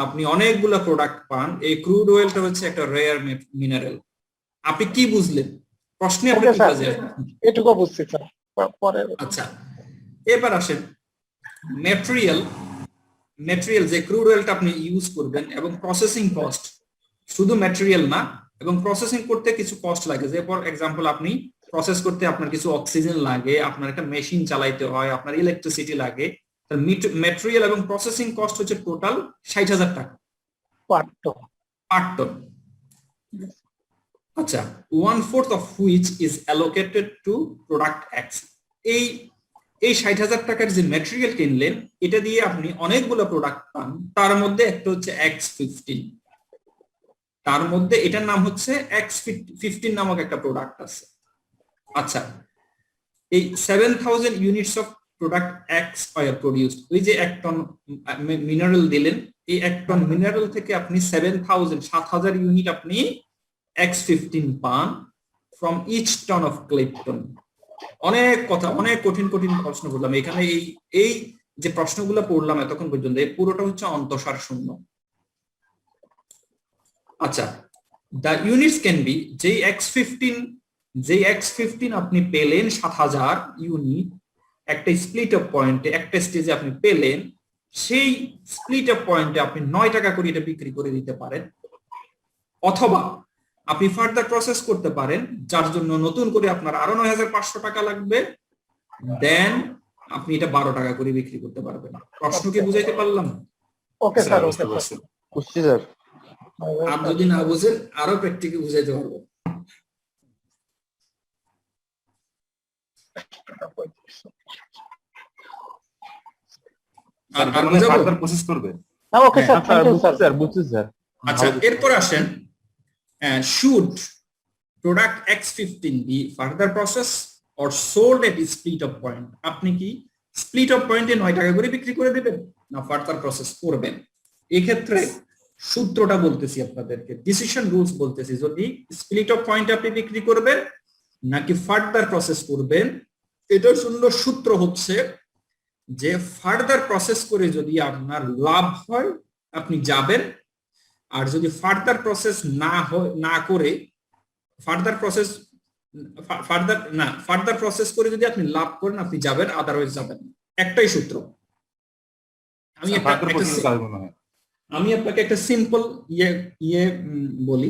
আপনি অনেকগুলো প্রোডাক্ট পান। এই ক্রুড অয়েলটা হচ্ছে একটা রেয়ার মিনারেল। আপনি কি বুঝলেন প্রশ্নে? আপনি কি বুঝলেন? এটুকু বুঝছি স্যার। পরে আচ্ছা, এবার আসেন ম্যাটেরিয়াল যে ক্রুড অয়েলটা আপনি ইউজ করবেন এবং প্রসেসিং কস্ট, শুধু ম্যাটেরিয়াল না, এবং প্রসেসিং করতে কিছু কস্ট লাগে। যে ফর এক্সাম্পল আপনি প্রসেস করতে আপনার কিছু অক্সিজেন লাগে, আপনার একটা মেশিন চালাইতে হয়, আপনার ইলেকট্রিসিটি লাগে। ম্যাটেরিয়াল এবং প্রসেসিং কস্ট হচ্ছে টোটাল 60,000 টাকা পার টন। আচ্ছা, 1/4 of which is allocated to product X। এই 60,000 টাকার যে ম্যাটেরিয়াল কিনলেন, এটা দিয়ে আপনি অনেকগুলো প্রোডাক্ট পান। তার মধ্যে একটা হচ্ছে X15, তার মধ্যে এটার নাম হচ্ছে X15 নামক একটা প্রোডাক্ট আছে। আচ্ছা, এই 7,000 units of product X are produced। ওই যে 1 টন মিনারেল দিলেন, এই 1 টন মিনারেল থেকে আপনি 7,000 ইউনিট আপনি X15 পান ফ্রম ইচ টন অফ ক্লিপটন। অনেক কথা, অনেক কঠিন প্রশ্ন করলাম এখানে। এই যে প্রশ্নগুলো পড়লাম এতক্ষণ পর্যন্ত, এই পুরোটা হচ্ছে অন্তঃসার শূন্য। আচ্ছা, দ্য ইউনিটস ক্যান বি, যেই X15 আপনি পেলেন 7,000 ইউনিট একটা স্প্লিট অফ পয়েন্টে, একটা স্টেজে আপনি পেলেন, সেই স্প্লিট অফ পয়েন্টে আপনি 9 টাকা করে এটা বিক্রি করে দিতে পারেন, অথবা আপনি ফার্দার প্রসেস করতে পারেন, যার জন্য নতুন করে আপনার আরো 9,500 টাকা লাগবে, দেন আপনি এটা 12 টাকা করে বিক্রি করতে পারবেন। প্রশ্ন কি বুঝাইতে পারলাম? ওকে স্যার, ওকে বুঝছি স্যার। আর যদি না বুঝেন আরো প্র্যাকটিক্যালি বুঝাইতে পারবো। প্রসেস করবে। Okay sir, thank you sir. বুঝছি স্যার। আচ্ছা, এরপর আসেন, should product X15 be further processed or sold at split of point? আপনি কি স্প্লিট অফ পয়েন্টে 9 টাকা করে বিক্রি করে দেবেন না ফার্দার প্রসেস করবেন? এই ক্ষেত্রে সূত্রটা বলতেছি আপনাদেরকে, ডিসিশন রুলস বলতেছি। যদি স্প্লিট অফ পয়েন্টে আপনি বিক্রি করবেন নাকি ফার্দার প্রসেস করবেন, এটার জন্য সূত্র হচ্ছে যে ফার্দার প্রসেস করে যদি আপনার লাভ হয় আপনি যাবেন, আর যদি ফার্দার প্রসেস না করে ফার্দার প্রসেস করে যদি আপনি লাভ করেন আপনি যাবেন, আদারওয়াইজ যাবেন। একটাই সূত্র। আমি আপনাকে একটা সিম্পল বলি।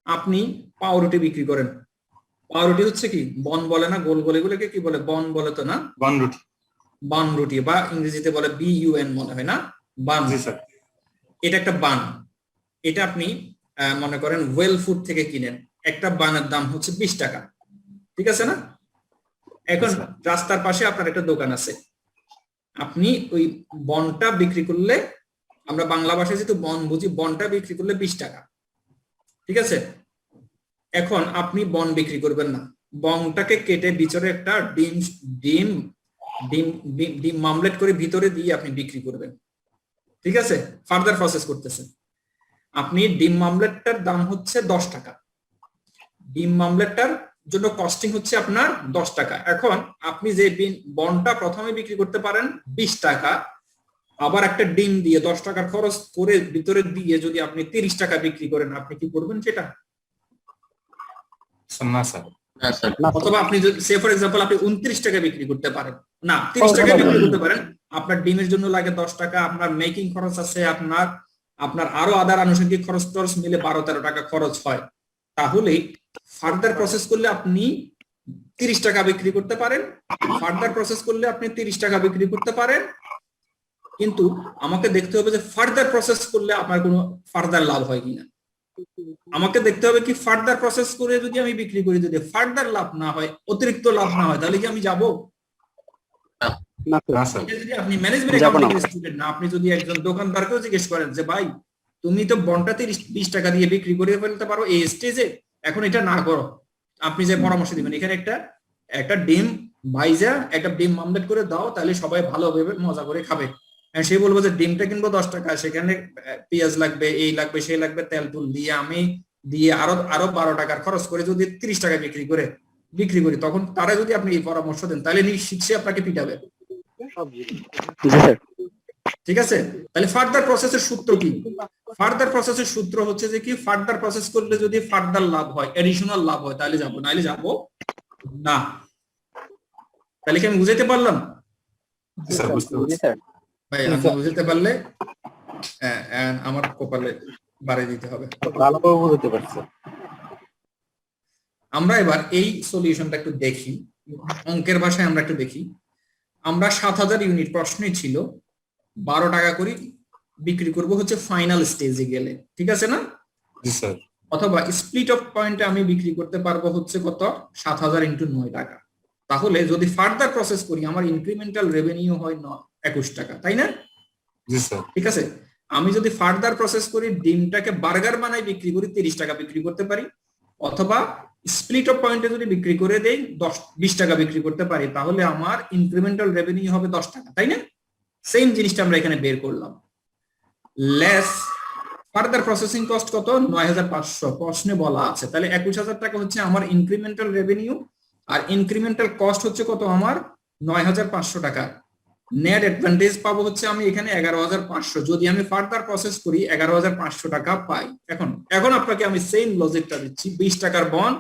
আপনি পাউরুটি বিক্রি করেন, পাউরুটি হচ্ছে কি বন বলে না, গোল গোল, এগুলোকে কি বলে? বন বলে তো না? বান রুটি, বা ইংরেজিতে বলে BUN মনে হয় না, বান। এটা একটা বান, এটা আপনি মনে করেন ওয়েল ফুড থেকে কিনেন, একটা বানের দাম হচ্ছে 20 টাকা, ঠিক আছে না? এখন রাস্তার পাশে আপনার একটা দোকান আছে, আপনি ওই বনটা বিক্রি করলে, আমরা বাংলা ভাষায় যেহেতু বন বুঝি, বনটা বিক্রি করলে 20 টাকা, ঠিক আছে? এখন আপনি বন বিক্রি করবেন না, বনটাকে কেটে ভিতরে একটা ডিম মামলেট করে ভিতরে দিয়ে আপনি বিক্রি করবেন, ঠিক আছে? ফার্দার প্রসেস করতেছেন। আপনি ডিম মামলেটটার দাম হচ্ছে 10 টাকা, ডিম মামলেটটার জন্য কস্টিং হচ্ছে আপনার 10 টাকা। এখন আপনি যে বন্ডটা প্রথমে বিক্রি করতে পারেন 20 টাকা, আবার একটা ডিম দিয়ে 10 টাকার খরচ করে ভিতরে দিয়ে যদি আপনি 30 টাকা বিক্রি করেন, আপনি কি করবেন সেটা? না স্যার। অথবা আপনি যদি সে ফর এক্সাম্পল আপনি 29 টাকা বিক্রি করতে পারেন, না 30 টাকা বিক্রি করতে পারেন, আপনার ডিমের জন্য লাগে 10 টাকা, আপনার মেকিং খরচ আছে, আপনার আরো আদার আনুষঙ্গিক খরচ টরচ মিলে 12-13 টাকা খরচ হয়। তাহলে ফার্দার প্রসেস করলে আপনি 30 টাকা বিক্রি করতে পারেন, ফার্দার প্রসেস করলে আপনি 30 টাকা বিক্রি করতে পারেন, কিন্তু আমাকে দেখতে হবে যে ফার্দার প্রসেস করলে আপনার কোনো ফার্দার লাভ হয় কিনা। আমাকে দেখতে হবে কি ফার্দার প্রসেস করে যদি আমি বিক্রি করি, যদি ফার্দার লাভ না হয়, অতিরিক্ত লাভ না হয়, তাহলে কি আমি যাব? যদি আপনি ম্যানেজমেন্ট অ্যাকাউন্টিং স্টুডেন্ট না, আপনি যদি একজন দোকানদারকেও জিজ্ঞেস করেন যে ভাই তুমি তো বন্ডটা 30-20 টাকা দিয়ে বিক্রি করে ফেলতে পারো এই স্টেজে, এখন এটা না করো, আপনি যে পরামর্শ দিবেন এখানে একটা ডিম ভাইজা একটা ডিম মামলেট করে দাও, তাহলে সবাই ভালোভাবে মজা করে খাবে। সে বলবো যে ডিমটা কিনবো 10 টাকা, সেখানে পেঁয়াজ লাগবে, এই লাগবে, সেই লাগবে, তেল তুল দিয়ে আমি দিয়ে আরো 12 টাকার খরচ করে যদি 30 টাকা বিক্রি করি, তখন তারা যদি আপনি এই পরামর্শ দেন, তাহলে নিশ্চিত সে আপনাকে পিটাবে। ঠিক আছে, তাহলে ফার্দার প্রসেসের সূত্র কি? ফার্দার প্রসেসের সূত্র হচ্ছে যে কি ফার্দার প্রসেস করলে যদি ফার্দার লাভ হয়, এডিশনাল লাভ হয়, তাহলে যাবো, নাহলে যাবো না। তাহলে কি আমি বুঝাইতে পারলাম? ভাই আমি বুঝতে পারলে আমার কপালে বাড়ি দিতে হবে। ভালোভাবে বুঝতে পারছি। আমরা এবার এই সলিউশনটা একটু দেখি, অঙ্কের ভাষায় আমরা একটু দেখি। আমরা 7000 ইউনিট প্রশ্নই ছিল, 12 টাকা করে বিক্রি করব হচ্ছে ফাইনাল স্টেজে গেলে, ঠিক আছে না? অথবা স্প্লিট অফ পয়েন্টে আমি বিক্রি করতে পারবো হচ্ছে কত, 7000 × 9 টাকা। তাহলে যদি ফার্দার প্রসেস করি আমার ইনক্রিমেন্টাল রেভিনিউ হয় 21 টাকা, তাই না? ঠিক আছে, আমি যদি ফার্দার প্রসেস করি ডিমটাকে বার্গার বানাই বিক্রি করি 30 টাকা বিক্রি করতে পারি, অথবা স্প্লিট অফ পয়েন্টে যদি বিক্রি করে দেই 20 টাকা বিক্রি করতে পারি, তাহলে আমার ইনক্রিমেন্টাল রেভিনিউ হবে 10 টাকা, তাই না? সেম জিনিসটা আমরা এখানে বের করলাম। লেস ফার্দার প্রসেসিং কস্ট কত, 9500 প্রশ্নে বলা আছে। তাহলে 21000 টাকা হচ্ছে আমার ইনক্রিমেন্টাল রেভিনিউ, আর ইনক্রিমেন্টাল কস্ট হচ্ছে কত আমার 9500 টাকা। নেট অ্যাডভান্টেজ পাবো হচ্ছে আমি এখানে 11500, যদি আমি ফার্দার প্রসেস করি 11500 টাকা পাই। এখন আপনাকে আমি সেম লজিকটা দিচ্ছি। 20 টাকার বন্ড,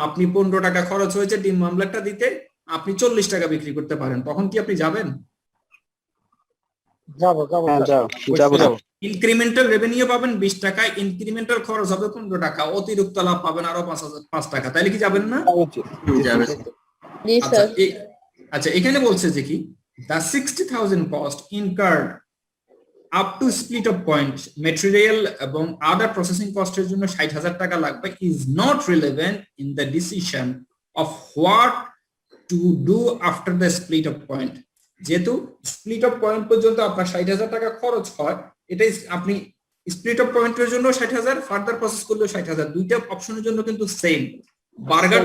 আপনি 15 টাকা খরচ হয়েছে ডিম মামলাটা দিতে, আপনি 40 টাকা বিক্রি করতে পারেন, তখন কি আপনি যাবেন? যাবো। ইনক্রিমেন্টাল রেভিনিউ পাবেন 20 টাকা, ইনক্রিমেন্টাল খরচ হবে 15 টাকা, অতিরিক্ত লাভ পাবেন আরো 5 টাকা, তাহলে কি যাবেন না? আচ্ছা, এখানে বলছে যে কি the 60,000 cost incurred up to split of point material এবং other processing cost এর জন্য 60,000 টাকা লাগবে is not relevant in the decision of what to do after the split of point। যেহেতু স্প্লিট অফ পয়েন্ট পর্যন্ত আপনার 60,000 টাকা খরচ হয়, এটাই আপনি স্প্লিট অফ পয়েন্টের জন্য 60,000, ফার্দার প্রসেস করলেও 60,000, দুইটা অপশনের জন্য কিন্তু সেম। বার্গার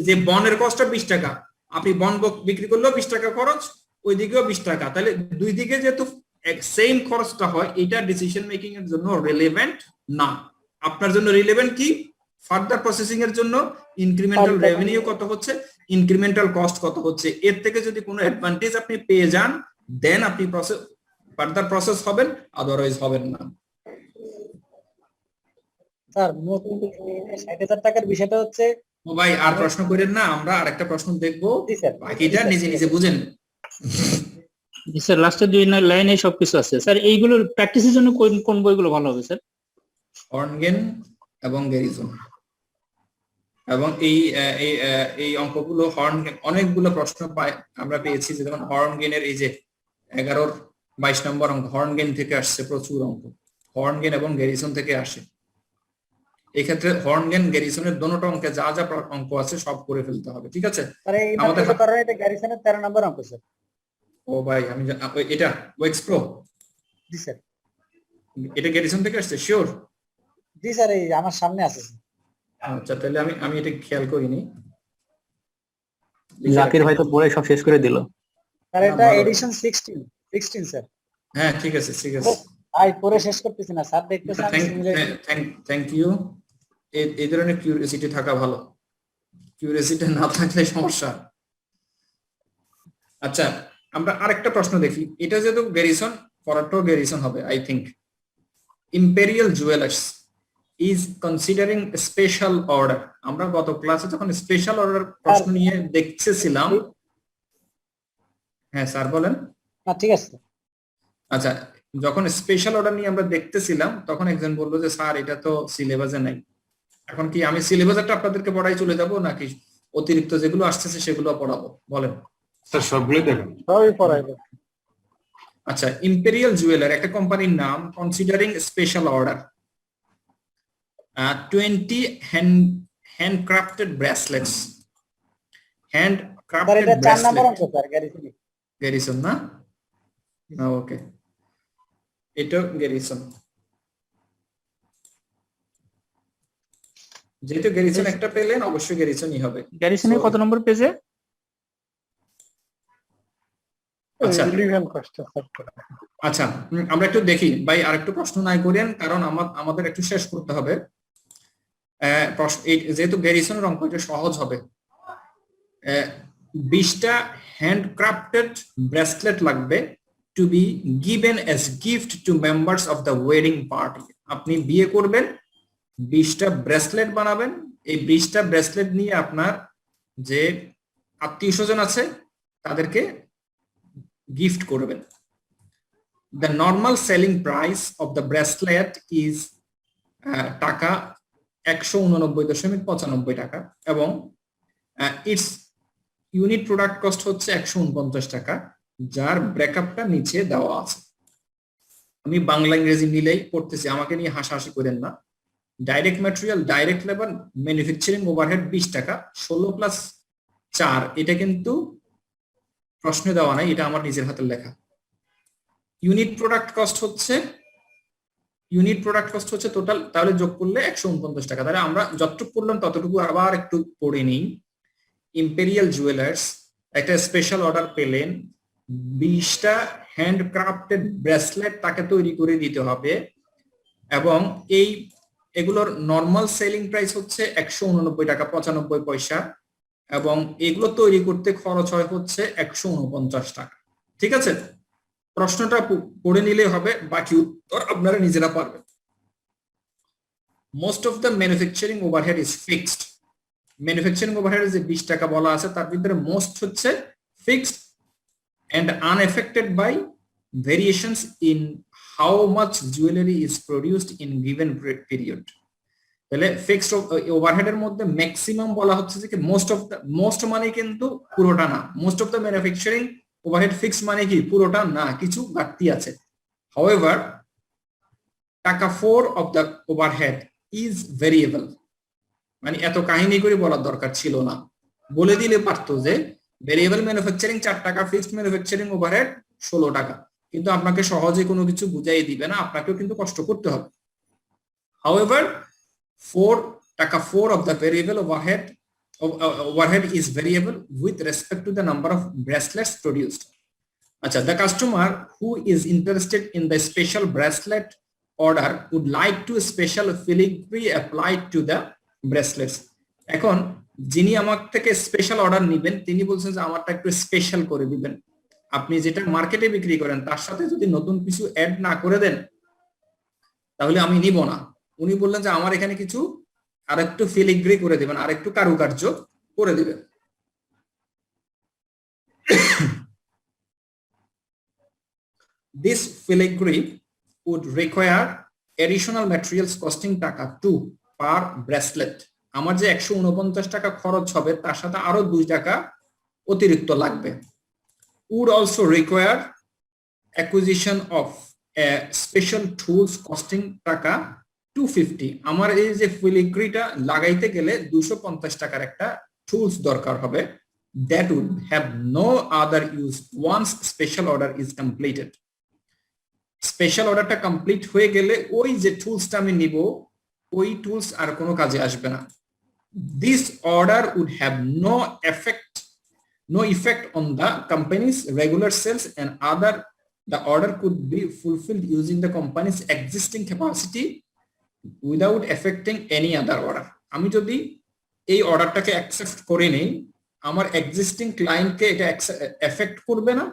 যে বন্ডের কস্টটা 20 টাকা, আপনি বন্ড বিক্রি করলেও 20 টাকা খরচ, ওই দিকেও 20 টাকা, তাহলে দুই দিকে যেহেতু সেম খরচটা হয়, এটা ডিসিশন মেকিং এর জন্য রিলেভেন্ট না। আপনার জন্য রিলেভেন্ট কি, ফার্দার প্রসেসিং এর জন্য ইনক্রিমেন্টাল রেভিনিউ কত হচ্ছে, ইনক্রিমেন্টাল কস্ট কত হচ্ছে, এর থেকে যদি কোনো অ্যাডভান্টেজ আপনি পেয়ে যান, দেন আপনি ফার্দার প্রসেস হবেন, আদারওয়াইজ হবেন না। স্যার 60,000 টাকার বিষয়টা হচ্ছে, ও ভাই আর প্রশ্ন করেন না, আমরা আরেকটা প্রশ্ন দেখবো, বাকিটা নিজে নিজে বুঝেন। স্যার লাস্টের 2 লাইনে সবকিছু আছে স্যার। এইগুলোর প্র্যাকটিসের জন্য কোন বইগুলো ভালো হবে স্যার? হর্নগেন এবং গ্যারিসন, এবং এই অঙ্কগুলো হর্নগেন অনেকগুলো প্রশ্ন আমরা পেয়েছি, যেমন হর্নগেনের এই যে 11-22 নম্বর অঙ্ক হর্নগেন থেকে আসছে, প্রচুর অঙ্ক হর্নগেন এবং গ্যারিসন থেকে আসে। এই ক্ষেত্রে হর্নগেন গ্যারিসনের দোনোটা অঙ্কে যা যা অঙ্ক আছে সব করে ফেলতে হবে, ঠিক আছে? আমাদের এটা গ্যারিসনের 13 নম্বর অঙ্ক স্যার। ও ভাই আমি এটা ওয়েক্স প্রো, জি স্যার। এটা গ্যারিসন থেকে আসছে শিওর? জি স্যার, এই আমার সামনে আছে। আচ্ছা, তাহলে আমি এটা খেয়াল করিনি। জাকির ভাই তো পড়ে সব শেষ করে দিল স্যার। এটা এডিশন 16 স্যার। হ্যাঁ ঠিক আছে, ঠিক আছে ভাই পড়ে শেষ করতেছি না স্যার, দেখতেছেন। Thank you. এই ধরনের কিউরিওসিটি থাকা ভালো। কিউরিওসিটি না থাকলে সমস্যা। আচ্ছা, আমরা আরেকটা প্রশ্ন দেখি। এটা যেহেতু গ্যারিসন, পরেরটাও গ্যারিসন হবে I think. Imperial jewellers is considering special order. আমরা গত ক্লাসে যখন স্পেশাল অর্ডার প্রশ্ন নিয়ে দেখতেছিলাম, হ্যাঁ স্যার বলেন। ঠিক আছে। আচ্ছা, যখন স্পেশাল অর্ডার নিয়ে আমরা দেখতেছিলাম তখন একজন বললো যে স্যার এটা তো সিলেবাসে নাই। এখন কি আমি সিলেবাসটা আপনাদেরকে পড়াই চলে যাব নাকি অতিরিক্ত যেগুলো আসতেছে সেগুলো পড়াবো? বলেন স্যার সবগুলোই দেখেন। সবই পড়াইবে। আচ্ছা, ইম্পেরিয়াল জুয়েলার একটা কোম্পানির নাম, considering special order 20 handcrafted bracelets. Handcrafted এটা 4 নাম্বার ব্রেসলেট অঙ্ক স্যার, গ্যারিসন। গ্যারিসন না? ওকে, এটা গ্যারিসন। যেহেতু গ্যারিসন একটা পেলেন, অবশ্যই গ্যারিসনই হবে। গ্যারিসনের কত নম্বর পেজে? আচ্ছা 11 কোশ্চেন স্যার। আচ্ছা, আমরা একটু দেখি ভাই, আরেকটু প্রশ্ন নাই করেন, কারণ আমাদের একটু শেষ করতে হবে। যেহেতু গ্যারিসনের অঙ্ক এটা সহজ হবে। 20টা হ্যান্ডক্রাফটেড ব্রেসলেট লাগবে to be given as gift to members of the wedding party. আপনি বিয়ে করবেন, 20টা ব্রেসলেট বানাবেন, এই 20টা ব্রেসলেট নিয়ে আপনার যে আত্মীয় স্বজন আছে তাদেরকে গিফট করবেন। The normal selling price of the bracelet is টাকা 189.95 টাকা এবং ইটস ইউনিট প্রোডাক্ট কস্ট হচ্ছে 149 টাকা, যার ব্রেকআপটা নিচে দেওয়া আছে। আমি বাংলা ইংরেজি মিলেই পড়তেছি, আমাকে নিয়ে হাসাহাসি করেন না। Direct material, direct labour, manufacturing overhead 20 টাকা, 16 প্লাস 4, এটা কিন্তু প্রশ্নে দেওয়া নাই, এটা আমার নিজের হাতের লেখা। ইউনিট প্রোডাক্ট কস্ট হচ্ছে টোটাল, তাহলে যোগ করলে 149 টাকা। তাহলে আমরা যতটুকু পড়লাম ততটুকু আবার একটু পড়ে নিই। ইম্পেরিয়াল জুয়েলার্স একটা স্পেশাল অর্ডার পেলেন, 20টা হ্যান্ডক্রাফটেড ব্রেসলেট তাকে তৈরি করে দিতে হবে এবং এগুলোর নর্মাল সেলিং প্রাইস হচ্ছে 189 টাকা 95 পয়সা এবং এগুলো তৈরি করতে খরচ হয় হচ্ছে 149 টাকা। ঠিক আছে, প্রশ্নটা পড়ে নিলে হবে, বাকি উত্তর আপনারা নিজেরা পারবেন। Most of the manufacturing overhead is fixed. Manufacturing overhead যে 20 টাকা বলা আছে তার ভিতরে মোস্ট হচ্ছে fixed and unaffected by variations in how much jewelry is produced in given period. তাহলে ফিক্সড ওভারহেড এর মধ্যে ম্যাক্সিমাম বলা হচ্ছে যে মোস্ট মানে কিন্তু পুরোটা না। Most of the manufacturing overhead fix মানে কি পুরোটা না, কিছু ঘাটতি আছে। হাউএভার টাকা 4 of the overhead is variable. মানে এত কাহিনী করে বলার দরকার ছিল না, বলে দিলে পারতো যে ভেরিয়েবল ম্যানুফ্যাকচারিং 4 টাকা, ফিক্সড ম্যানুফ্যাকচারিং ওভারহেড 16 টাকা, কিন্তু আপনাকে সহজে কোনো কিছু বুঝাই দিবে না, আপনাকেও কিন্তু কষ্ট করতে হবে। However, 4 of the variable overhead is variable with respect to the number of bracelets produced. Acha, the customer who is interested in the special bracelet order would like to special filigree applied to the bracelets. এখন যিনি আমার থেকে special order নেবেন তিনি বলছেন যে আমারটা একটু স্পেশাল করে দিবেন। আপনি যেটা মার্কেটে বিক্রি করেন তার সাথে যদি নতুন কিছু অ্যাড না করে দেন তাহলে আমি নিব না। উনি বললেন যে আমার এখানে কিছু আরেকটু ফিলিগ্রি করে দিবেন, আরেকটু কারুকার্য করে দিবেন। This filigree would require additional materials costing টাকা 2 per bracelet. আমার যে 149 টাকা খরচ হবে তার সাথে আরো 2 টাকা অতিরিক্ত লাগবে। Would also require acquisition of a special tools costing টাকা 250. আমার এই যে ফিলিগ্রিটা লাগাইতে গেলে 250 টাকার একটা টুলস দরকার হবে। That would have no other use once special order is completed. Special অর্ডারটা কমপ্লিট হয়ে গেলে ওই যে টুলসটা আমি নিব ওই টুলস আর কোনো কাজে আসবে না। This order would have no effect on the company's regular sales and the order could be fulfilled using the company's existing capacity without affecting any other order. আমি যদি এই অর্ডারটাকে অ্যাকসেপ্ট করে নেই, আমার এক্সিস্টিং ক্লায়েন্টকে এটা এফেক্ট করবে না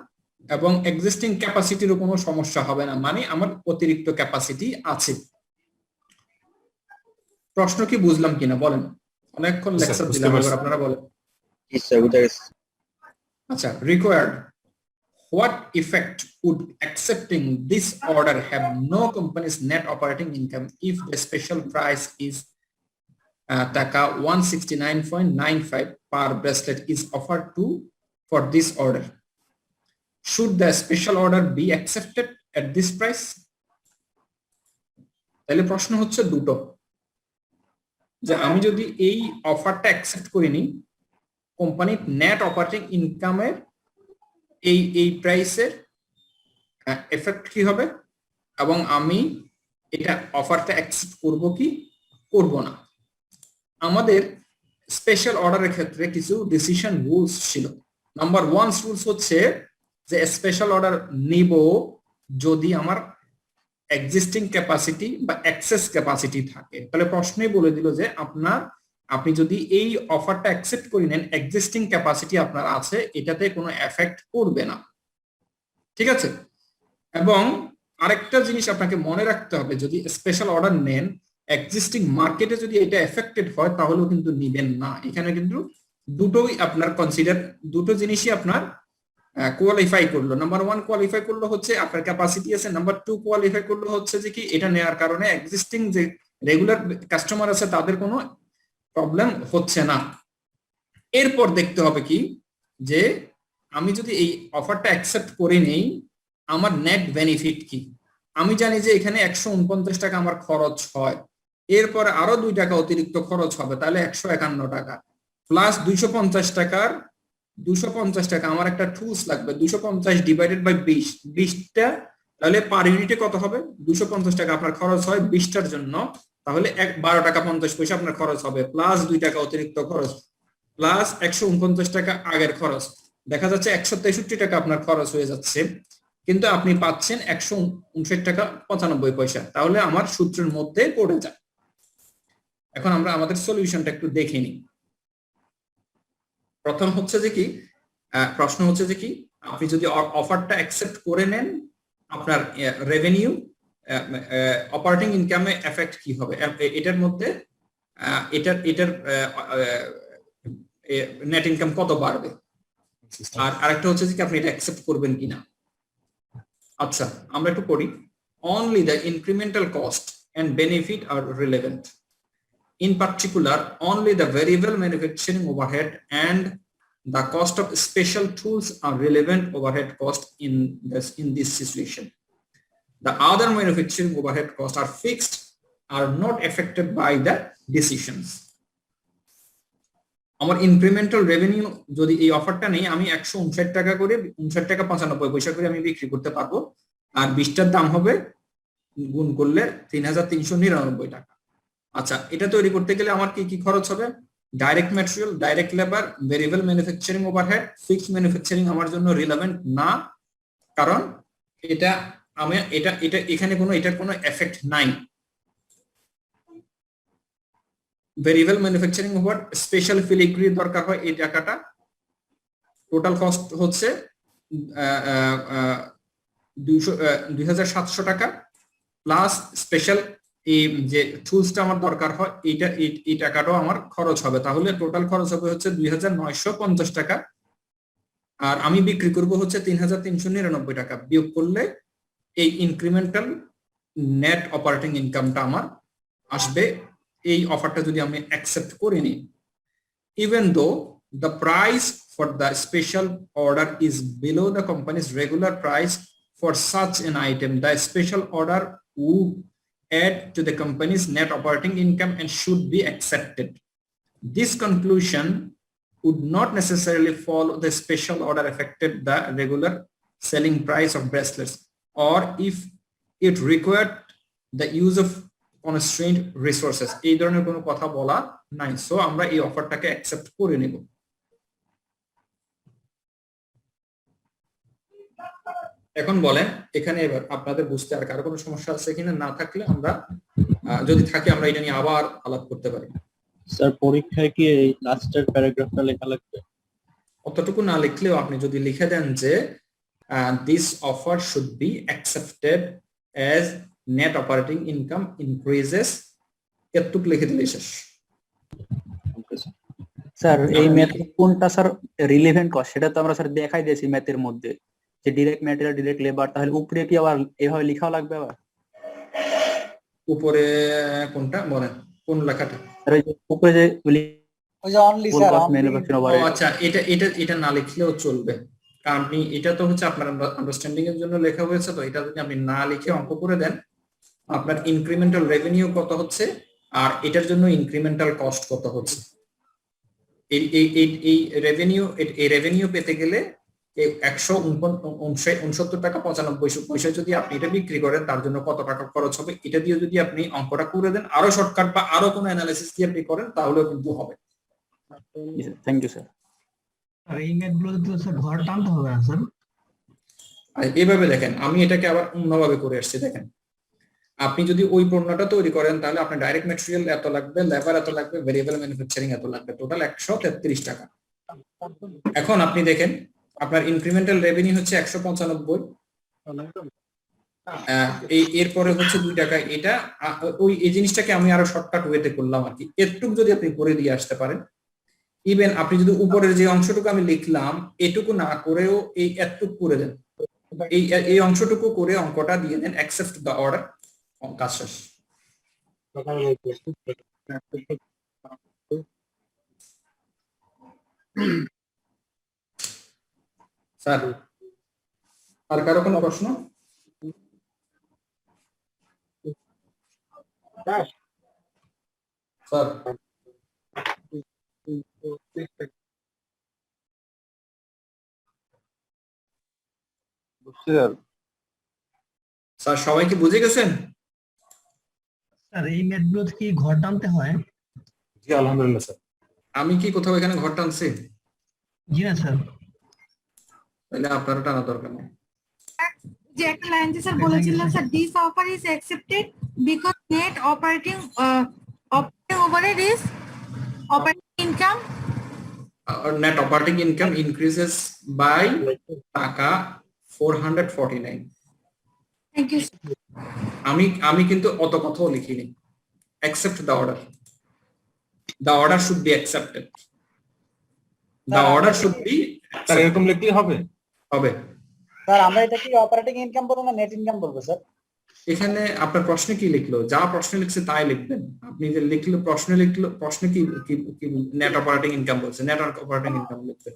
এবং এক্সিস্টিং ক্যাপাসিটিরও কোনো সমস্যা হবে না, মানে আমার অতিরিক্ত ক্যাপাসিটি আছে। প্রশ্ন কি বুঝলাম কিনা বলেন? অনেকক্ষণ লেকচার দিলাম, এবার আপনারা বলেন। আচ্ছা, required, what effect would accepting this order have no company's net operating income if the special price is taka 169.95 per bracelet is offered for this order? Should the special order be accepted at this price? তাহলে প্রশ্ন হচ্ছে দুটো, যে আমি যদি এই অফারটা accept করিনি, কোম্পানির নেট অপারেটিং ইনকামের এই প্রাইসের এফেক্ট কি হবে, এবং আমি এটা অফারটা অ্যাকসেপ্ট করব কি করব না। আমাদের স্পেশাল অর্ডারের ক্ষেত্রে কিছু ডিসিশন রুলস ছিল। নাম্বার 1 রুলস হচ্ছে যে স্পেশাল অর্ডার নিব যদি আমার এক্সিস্টিং ক্যাপাসিটি বা এক্সেস ক্যাপাসিটি থাকে। তাহলে প্রশ্নই বলে দিল যে আপনি যদি এই অফারটা অ্যাকসেপ্ট করে নেন, এক্সিস্টিং ক্যাপাসিটি আপনার আছে, এটাতে কোনো এফেক্ট করবে না, ঠিক আছে। এবং আরেকটা জিনিস আপনাকে মনে রাখতে হবে, যদি স্পেশাল অর্ডার নেন, এক্সিস্টিং মার্কেটে যদি এটা এফেক্টেড হয় তাহলেও কিন্তু নিবেন না। এখানে কিন্তু দুটোই আপনার কনসিডার, দুটো জিনিসই আপনার কোয়ালিফাই করলো। নাম্বার 1 কোয়ালিফাই করলো হচ্ছে আপনার ক্যাপাসিটি আছে, নাম্বার 2 কোয়ালিফাই করলো হচ্ছে যে কি এটা নেওয়ার কারণে এক্সিস্টিং যে রেগুলার কাস্টমার আছে তাদের কোনো প্রবলেম হচ্ছে না। এরপর দেখতে হবে কি যে আমি যদি এই অফারটা অ্যাকসেপ্ট করে নেই, আমার নেট বেনিফিট কি। আমি জানি যে এখানে 149 টাকা আমার খরচ হয়, এরপর আরো 2 টাকা অতিরিক্ত খরচ হবে, তাহলে 151 টাকা প্লাস 250 টাকা আমার একটা টুলস লাগবে, 250 ডিভাইডেড বাই 20টা, তাহলে পার ইউনিটে কত হবে? 250 টাকা আপনার খরচ হয় 20টার জন্য, তাহলে 12 টাকা 50 পয়সা আপনার খরচ হবে, প্লাস 2 টাকা অতিরিক্ত খরচ, প্লাস 149 টাকা আগের খরচ, দেখা যাচ্ছে 163 টাকা আপনার খরচ হয়ে যাচ্ছে, কিন্তু আপনি পাচ্ছেন 159 টাকা 95 পয়সা, তাহলে আমার সূত্রের মধ্যে পড়ে যায়। এখন আমরা আমাদের সলিউশনটা একটু দেখে নিই। প্রথম হচ্ছে যে কি প্রশ্ন হচ্ছে যে কি আপনি যদি অফারটা অ্যাকসেপ্ট করে নেন, আপনার রেভিনিউ অপারেটিং ইনকামে এফেক্ট কি হবে, এটার মধ্যে এটার নেট ইনকাম কত বাড়বে, আর আরেকটা হচ্ছে যে কি আপনি এটা অ্যাকসেপ্ট করবেন কিনা। আচ্ছা, আমরা একটু করি। Only the incremental cost and benefit are relevant. In particular, only the variable manufacturing overhead and the cost of special tools are relevant overhead cost in this situation. The other manufacturing overhead costs are fixed, are not affected by the decisions. আমার incremental revenue যদি এই অফারটা নেই, আমি 159 টাকা করে 59 টাকা 95 পয়সা করে আমি বিক্রি করতে পারবো, আর 20টার দাম হবে গুণ করলে 3399 টাকা। আচ্ছা, এটা তৈরি করতে গেলে আমার কি কি খরচ হবে? Direct material, direct labour, variable manufacturing overhead, fixed manufacturing আমার জন্য রিলেভেন্ট না, কারণ এটা এখানে এটার কোনো এফেক্ট নাই। Variable manufacturing over special filigree দরকার হয়, এই টাকাটা টোটাল কস্ট হচ্ছে 2700 টাকা, প্লাস স্পেশাল এই যে টুলসটা আমার দরকার হয় এই টাকাটাও আমার খরচ হবে, তাহলে টোটাল খরচ হবে হচ্ছে 2950 টাকা, আর আমি বিক্রি করব হচ্ছে 3399 টাকা। বিয়োগ করলে এই ইনক্রিমেন্টাল নেট অপারেটিং ইনকামটা আমার আসবে এই অফারটা যদি আমি অ্যাকসেপ্ট করে নিই। Even though the price for the special order is below the company's regular price for such an item, the special order would add to the company's net operating income and should be accepted. This conclusion would not necessarily follow the special order affected the regular selling price of bracelets, or if it required the use of constrained resources. এই ধরনের কোনো কথা বলা নাই, so আমরা এই অফারটাকে accept করে নেব। এখন বলেন এখানে এবার আপনাদের বুঝতে আর কারো কোনো সমস্যা আছে কিনা, না থাকলে আমরা যদি থাকে আমরা এটা নিয়ে আবার আলাপ করতে পারি। স্যার পরীক্ষায় কি এই লাস্টের প্যারাগ্রাফটা লেখা লাগবে? অতটুকু না লিখলেও আপনি যদি লিখে দেন যে this offer should be accepted as net operating income increases, এতটুকু লিখে দিলে শেষ। স্যার এই ম্যাথ কোনটা স্যার রিলেভেন্ট কস্ট সেটা তো আমরা স্যার দেখাই দিয়েছি ম্যাথের মধ্যে, যে ডিরেক্ট ম্যাটেরিয়াল ডিরেক্ট লেবার, তাহলে উপরে কি আবার এভাবে লেখাও লাগবে আবার? উপরে কোনটা বলেন, কোন লেখাটা? স্যার ওই যে উপরে যে ওই যে অনলি স্যার ও আচ্ছা, এটা না লিখলেও চলবে, কারণ আপনি এটা তো হচ্ছে আপনার আন্ডারস্ট্যান্ডিং এর জন্য লেখা হয়েছে, তো এটা যদি আপনি না লিখে অঙ্ক করে দেন, আপনার ইনক্রিমেন্টাল রেভিনিউ কত হচ্ছে আর এটার জন্য ইনক্রিমেন্টাল কস্ট কত হচ্ছে, এই রেভিনিউ পেতে গেলে 169 টাকা 95 পয়সা যদি আপনি এটা বিক্রি করেন, তার জন্য কত টাকা খরচ হবে, এটা দিয়ে যদি আপনি অঙ্কটা করে দেন, আরো শর্টকাট বা আরো কোনো অ্যানালিসিস দিয়ে আপনি করেন, তাহলেও কিন্তু হবে। Thank you sir. আর এই ম্যাথগুলো তো স্যার ঘর টানতে হবে না স্যার? আর এইভাবে দেখেন, আমি এটাকে আবার অন্যভাবে করে আসছি। দেখেন, আপনি যদি ওই পণ্যটা তৈরি করেন, তাহলে আপনার ডাইরেক্ট ম্যাটেরিয়াল এত লাগবে, লেবার এত লাগবে, ভেরিয়েবল ম্যানুফ্যাকচারিং এত লাগবে, টোটাল 133 টাকা। এখন আপনি দেখেন, আপনার ইনক্রিমেন্টাল রেভিনিউ হচ্ছে 195, এরপরে হচ্ছে 2 টাকা। এটা এই জিনিসটাকে আমি আরো শর্টকাট ওয়েতে করলাম আর কি। এটুকু যদি আপনি করে দিয়ে আসতে পারেন, ইভেন আপনি যদি উপরের যে অংশটুকু আমি লিখলাম এটুকু না করেও এই এতটুকু করে দেন, এই অংশটুকু করে অঙ্কটা দিয়ে দেন, অ্যাকসেপ্ট দ্য অর্ডার, কাজ শেষ। স্যার আর কারো কোনো প্রশ্ন? স্যার স্যার সবাই কি বুঝে গেছেন? স্যার এই ম্যাথগুলো কি ঘর টানতে হয়? জি আলহামদুলিল্লাহ স্যার। আমি কি কোথাও এখানে ঘর টানছি? জি না স্যার। তাহলে আপনারা টানা দরকার নেই। যে একটা লাইন যে স্যার বলেছিলেন sir, this offer is accepted because net operating overhead is operating income, net operating income increases by টাকা 449। Thank you. আমি কিন্তু অত কথাও লিখিনি। Accept the order, the order should be accepted, the order should be. Sir এরকম লিখলেই হবে? হবে স্যার। আমরা এটা কি অপারেটিং ইনকাম বলবো না নেট ইনকাম বলবো স্যার? এখানে আপনার প্রশ্নে কি লিখলো, যা প্রশ্নে লিখছে তাই লিখবেন। আপনি যে লিখলো প্রশ্নে কি নেট অপারেটিং ইনকাম বলছে, নেট অপারেটিং ইনকাম লিখবেন।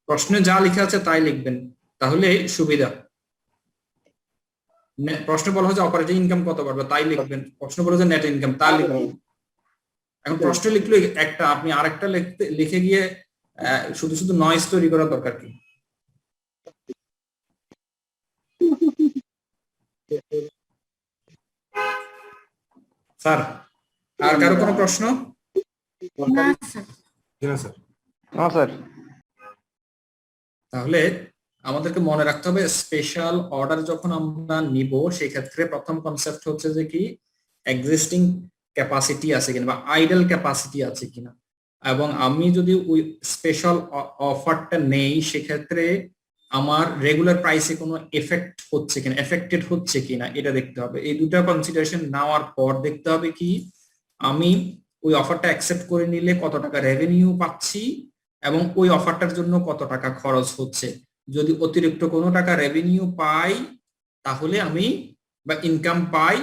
প্রশ্নে যা লেখা আছে তাই লিখবেন, তাহলে সুবিধা। প্রশ্ন বলা হচ্ছে অপারেটিং ইনকাম কত পারবে, তাই লিখবেন। প্রশ্ন বলা হচ্ছে নেট ইনকাম, তা লিখবেন। এখন প্রশ্ন লিখলো একটা, আপনি আরেকটা লিখে গিয়ে শুধু শুধু নয়েজ তৈরি করার দরকার কি? স্যার আর কারো কোনো প্রশ্ন? না স্যার। স্যার তাহলে আমাদেরকে মনে রাখতে হবে, স্পেশাল অর্ডার যখন আমরা নিব, সেক্ষেত্রে প্রথম কনসেপ্ট হচ্ছে যে কি এক্সিস্টিং ক্যাপাসিটি আছে কিনা বা আইডল ক্যাপাসিটি আছে কিনা, এবং আমি যদি ওই স্পেশাল অফারটা নেই, সেক্ষেত্রে আমার রেগুলার প্রাইসে কোনো এফেক্টেড হচ্ছে কিনা এটা দেখতে হবে। এই দুটা কনসিডারেশন নেওয়ার পর দেখতে হবে কি আমি ওই অফারটা অ্যাকসেপ্ট করে নিলে কত টাকা রেভিনিউ পাচ্ছি এবং ওই অফারটার জন্য কত টাকা খরচ হচ্ছে। যদি অতিরিক্ত কোনো টাকা রেভিনিউ পাই তাহলে আমি বা ইনকাম পাই,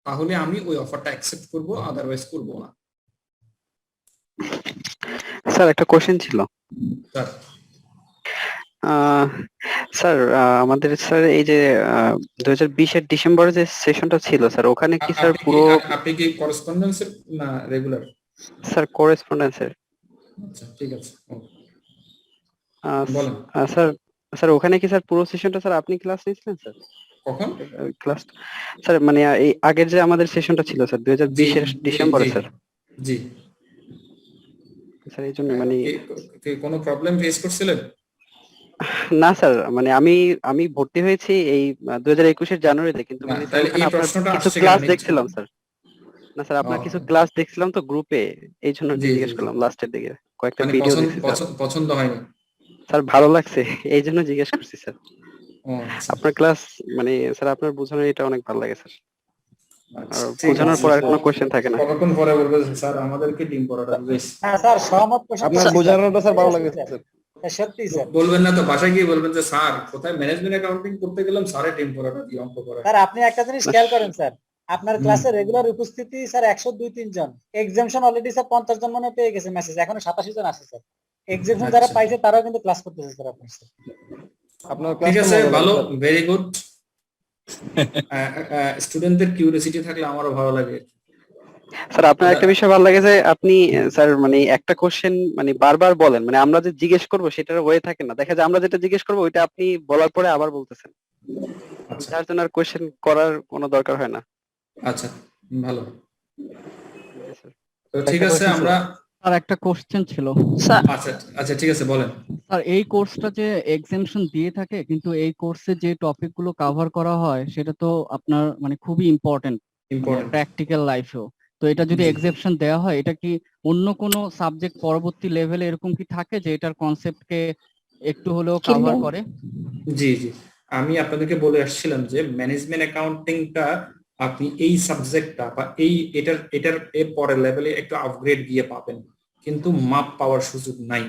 তাহলে আমি ওই অফারটা অ্যাকসেপ্ট করব, আদারওয়াইজ করব না। স্যার একটা কোশ্চেন ছিল স্যার। স্যার আমাদের স্যার এই যে 2020-এর ডিসেম্বরে যে সেশনটা ছিল স্যার, ওখানে কি স্যার পুরো আপনি কি করেসপন্ডেন্সের না রেগুলার? স্যার করেসপন্ডেন্সের। আচ্ছা ঠিক আছে বলেন। স্যার ওখানে কি স্যার পুরো সেশনটা স্যার আপনি ক্লাস নিয়েছিলেন স্যার? কখন ক্লাস স্যার মানে এই আগের যে আমাদের সেশনটা ছিল স্যার 2020-এর ডিসেম্বরে স্যার। জি স্যার এই জন্য মানে কোনো প্রবলেম ফেস করছিলেন? না স্যার, মানে আমি ভর্তি হয়েছি এই 2021-এর জানুয়ারিতে, কিন্তু মানে এই প্রশ্নটা কিছু আসছে ক্লাস দেখছিলাম স্যার। না স্যার, আপনার ও, কিছু ক্লাস দেখছিলাম তো গ্রুপে, এই জন্য জি জি জিজ্ঞেস জি। করলাম লাস্টের দিকে কয়েকটা মানে ভিডিও দেখছি স্যার। পছন্দ হয়নি? স্যার ভালো লাগছে এই জন্য জিজ্ঞেস করছি স্যার। ও আচ্ছা আপনার ক্লাস মানে স্যার আপনার বোঝানো এটা অনেক ভালো লাগে স্যার। আচ্ছা, আর ঠিক বোঝানোর আছে। পর আর কোনো কোশ্চেন থাকে না। কতক্ষণ পরে বলবে যে, স্যার আমাদেরকে ডিম পড়াটা বেশ। হ্যাঁ স্যার, সহমত পোষণ আপনার করছি, বোঝানোটা স্যার ভালো এটা লাগে সত্যি স্যার। স্যার। সত্যি স্যার। বলবেন না তো, বাসায় গিয়ে বলবেন যে স্যার কোথায় ম্যানেজমেন্ট অ্যাকাউন্টিং করতে গেলাম, স্যারে ডিম পড়াটা দিয়ে অঙ্ক করা। স্যার আপনি একটা জিনিস খেয়াল করেন স্যার, আপনার ক্লাসে রেগুলার উপস্থিতি স্যার 102-3 জন, এক্সামশন অলরেডি স্যার 50 জন মনে হয় পেয়ে গেছে মেসেজ, এখনো 87 জন আছে স্যার। এক্সামশন যারা আচ্ছা। পাইছে তারাও কিন্তু ক্লাস করতেছে স্যার আপনার স্যার। আপনার ঠিক ক্লাসটা আছে, মজা লাগে ভালো, স্যার। Very good. স্টুডেন্টদের কিউরিওসিটি থাকলে আমারও ভালো লাগে। স্যার আপনার একটা বিষয় ভালো লাগে যে আপনি স্যার মানে একটা কোশ্চেন মানে বারবার বলেন, মানে আমরা যে জিজ্ঞেস করব সেটার হয়ে থাকে না, দেখা যায় আমরা যেটা জিজ্ঞেস করবো ওইটা আপনি বলার পরে আবার বলতেছেন, আচ্ছা যার জন্য আর কোশ্চেন করার কোনো দরকার হয় না। আচ্ছা, ভালো। তো একটা ঠিক আছে, question আমরা আর একটা কোশ্চেন ছিল আচ্ছা আচ্ছা ঠিক আছে, বলেন। স্যার, এই কোর্সটা যে এক্সামশন দিয়ে থাকে কিন্তু এই কোর্সে যে টপিক গুলো কভার করা হয় সেটা তো আপনার মানে খুবই ইম্পর্টেন্ট ইম্পর্টেন্ট। প্র্যাকটিক্যাল লাইফেও। তো এটা যদি জি। এক্সেপশন দেওয়া হয়, এটা কি অন্য কোনো সাবজেক্ট পরবর্তী লেভেলে এরকম কি থাকে যে এটার কনসেপ্টকে একটু হলেও কভার করে? জি জি, আমি আপনাদেরকে বলে আসছিলাম যে ম্যানেজমেন্ট অ্যাকাউন্টিংটা আপনি এই সাবজেক্টটা বা এটার এর পরের লেভেলে একটু আপগ্রেড গিয়ে পাবেন, কিন্তু মাপ পাওয়ার সুযোগ নাই।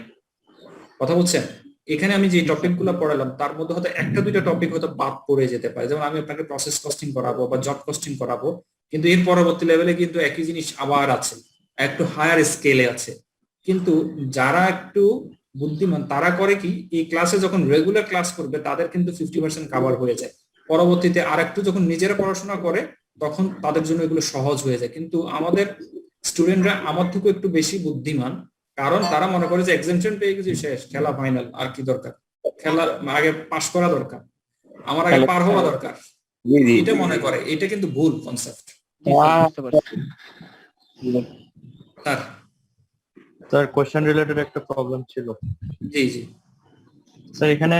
কথা বলছেন? এখানে আমি যে টপিকগুলো পড়ালাম তার মধ্যে হয়তো একটা দুইটা টপিক হয়তো বাদ পড়ে যেতে পারে, যেমন আমি আপনাকে প্রসেস কস্টিং করাবো বা জব কস্টিং করাবো, কিন্তু এর পরবর্তী লেভেলে কিন্তু একই জিনিস আবার আছে, একটু হায়ার স্কেলে আছে। কিন্তু যারা একটু বুদ্ধিমান তারা করে কি, এই ক্লাসে যখন রেগুলার ক্লাস করবে তাদের কিন্তু 50% কভার হয়ে যায়, পরবর্তীতে আর একটু যখন নিজেরা পড়াশোনা করে তখন তাদের জন্য এগুলো সহজ হয়ে যায়। কিন্তু আমাদের স্টুডেন্টরা আমার থেকে একটু বেশি বুদ্ধিমান, কারণ তারা মনে করে যে এক্সামশন পেয়ে গেছি শেষ, খেলা ফাইনাল, আর কি দরকার, খেলা আগে পাস করা দরকার, আমার আগে পার হওয়া দরকার, এটা মনে করে। এটা কিন্তু ভুল কনসেপ্ট। স্যার কোশ্চেন রিলেটেড একটা প্রবলেম ছিল। জি জি স্যার এখানে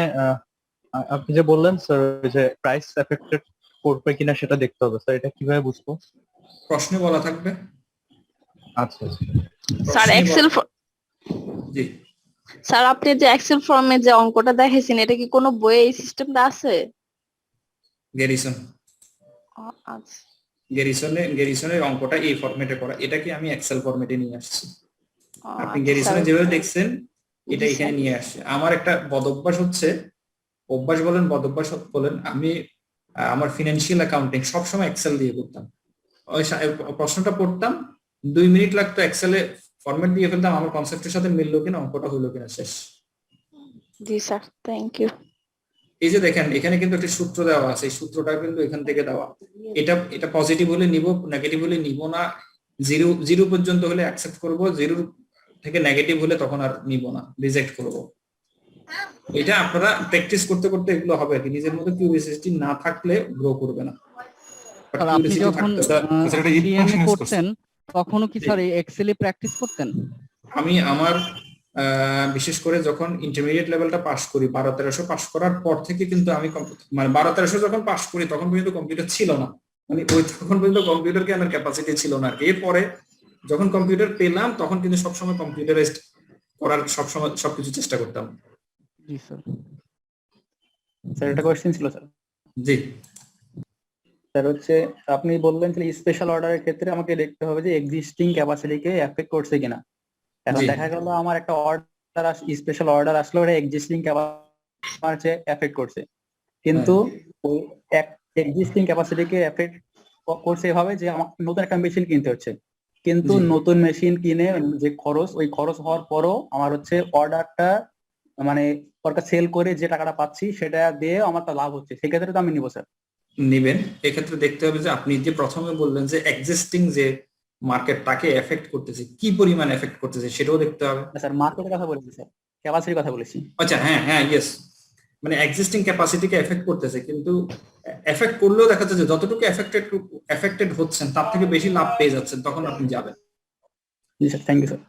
আপনি যে বললেন স্যার যে প্রাইস এফেক্টেড করবে কিনা সেটা দেখতে হবে, স্যার এটা কিভাবে বুঝবো? প্রশ্নে বলা থাকবে। আচ্ছা স্যার এক্সেল জি স্যার আপনি যে এক্সেল ফর্মে যে অঙ্কটা দেখাইছেন এটা কি কোনো বইয়ে এই সিস্টেমটা আছে? গেরিসন আচ্ছা, গেরিসনের অঙ্কটা এই ফরম্যাটে করা, এটা কি আমি এক্সেল ফরম্যাটে নিয়ে আসছি। আপনি আচ্ছা, গেরিসনে স্যার। যেভাবে দেখছেন এটা জি, এখানে স্যার। নিয়ে আসছে। আমার একটা বদঅভ্যাস হচ্ছে, অভ্যাস বলেন বদঅভ্যাস বলেন, আমি আমার ফিনান্সিয়াল অ্যাকাউন্টিং সবসময় এক্সেল দিয়ে করতাম। ওই প্রশ্নটা পড়তাম, 2 মিনিট লাগতো, এক্সেলে ফরম্যাট দিয়ে ফেলতাম, আমার কনসেপ্টের সাথে মিললো কিনা, অঙ্কটা হইলো কিনা, শেষ। জি স্যার, থ্যাংক ইউ। এই যে দেখেন এখানে কিন্তু একটা সূত্র দেওয়া আছে, এই সূত্রটা কিন্তু এখান থেকে দেওয়া। এটা পজিটিভ হলে নিব, নেগেটিভ হলে নিব না, জিরো পর্যন্ত হলে অ্যাকসেপ্ট করব, 0 থেকে নেগেটিভ হলে তখন আর নিব না, রিজেক্ট করব। এটা আপনারা প্র্যাকটিস করতে করতে এগুলো হবে আর কি, নিজের মধ্যে কিউরিওসিটি না থাকলে গ্রো করবে না। স্যার আপনি যখন সিএমএ করতেন তখনও কি স্যার এই এক্সেলে প্র্যাকটিস করতেন? আমি আমার বিশেষ করে যখন ইন্টারমিডিয়েট লেভেলটা পাস করি, 12-1300 পাস করার পর থেকে কিন্তু আমি মানে 12-1300 যখন পাস করি তখন পর্যন্ত কম্পিউটার ছিল না, মানে ওই তখন পর্যন্ত কম্পিউটার জ্ঞানের ক্যাপাসিটি ছিল না। এরপরে যখন কম্পিউটার পেলাম তখন কিন্তু সবসময় কম্পিউটারাইজড করার সবসময় সবকিছু চেষ্টা করতাম। জি স্যার। স্যার একটা কোশ্চেন ছিল স্যার। জি স্যার হচ্ছে আপনি বললেন যে স্পেশাল অর্ডারের ক্ষেত্রে আমাকে দেখতে হবে যে এক্সিস্টিং ক্যাপাসিটিকে এফেক্ট করছে কিনা। এখন দেখা গেল আমার একটা অর্ডার স্পেশাল অর্ডার আসলো, ওটা এক্সিস্টিং ক্যাপাসিটি এফেক্ট করছে, কিন্তু ওই এক্সিস্টিং ক্যাপাসিটিকে এফেক্ট করছে এভাবে যে আমার নতুন একটা মেশিন কিনতে হচ্ছে, কিন্তু নতুন মেশিন কিনে যে খরচ, ওই খরচ হওয়ার পরও আমার হচ্ছে অর্ডারটা মানে সরকার সেল করে যে টাকাটা পাচ্ছি সেটা দিয়ে আমার তো লাভ হচ্ছে, সেক্ষেত্রে তো আমি নিবো স্যার। নিবেন, এক্ষেত্রে দেখতে হবে যে আপনি যে প্রথমে বললেন যে এক্সিস্টিং যে মার্কেটটাকে এফেক্ট করতেছে, কি পরিমাণ এফেক্ট করতেছে সেটাও দেখতে হবে। স্যার মার্কেটের কথা বলেছি স্যার, ক্যাপাসিটির কথা বলেছি। আচ্ছা হ্যাঁ হ্যাঁ ইয়েস, মানে এক্সিস্টিং ক্যাপাসিটিকে এফেক্ট করতেছে, কিন্তু এফেক্ট করলেও দেখা যাচ্ছে যে যতটুকু এফেক্টেড হচ্ছেন তার থেকে বেশি লাভ পেয়ে যাচ্ছেন, তখন আপনি যাবেন। জি স্যার, থ্যাংক ইউ স্যার।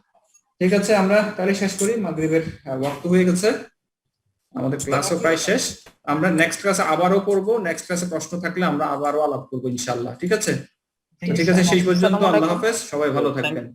ঠিক আছে, আমরা তাহলে শেষ করি, মাগরিবের ওয়াক্ত হয়ে গেছে, আমাদের ক্লাসও প্রায় শেষ। আমরা নেক্সট ক্লাসে আবারও করব, নেক্সট ক্লাসে প্রশ্ন থাকলে আমরা আবারও আলাপ করবো ইনশাআল্লাহ। ঠিক আছে? তো ঠিক আছে, সেই পর্যন্ত আল্লাহ হাফেজ, সবাই ভালো থাকবেন।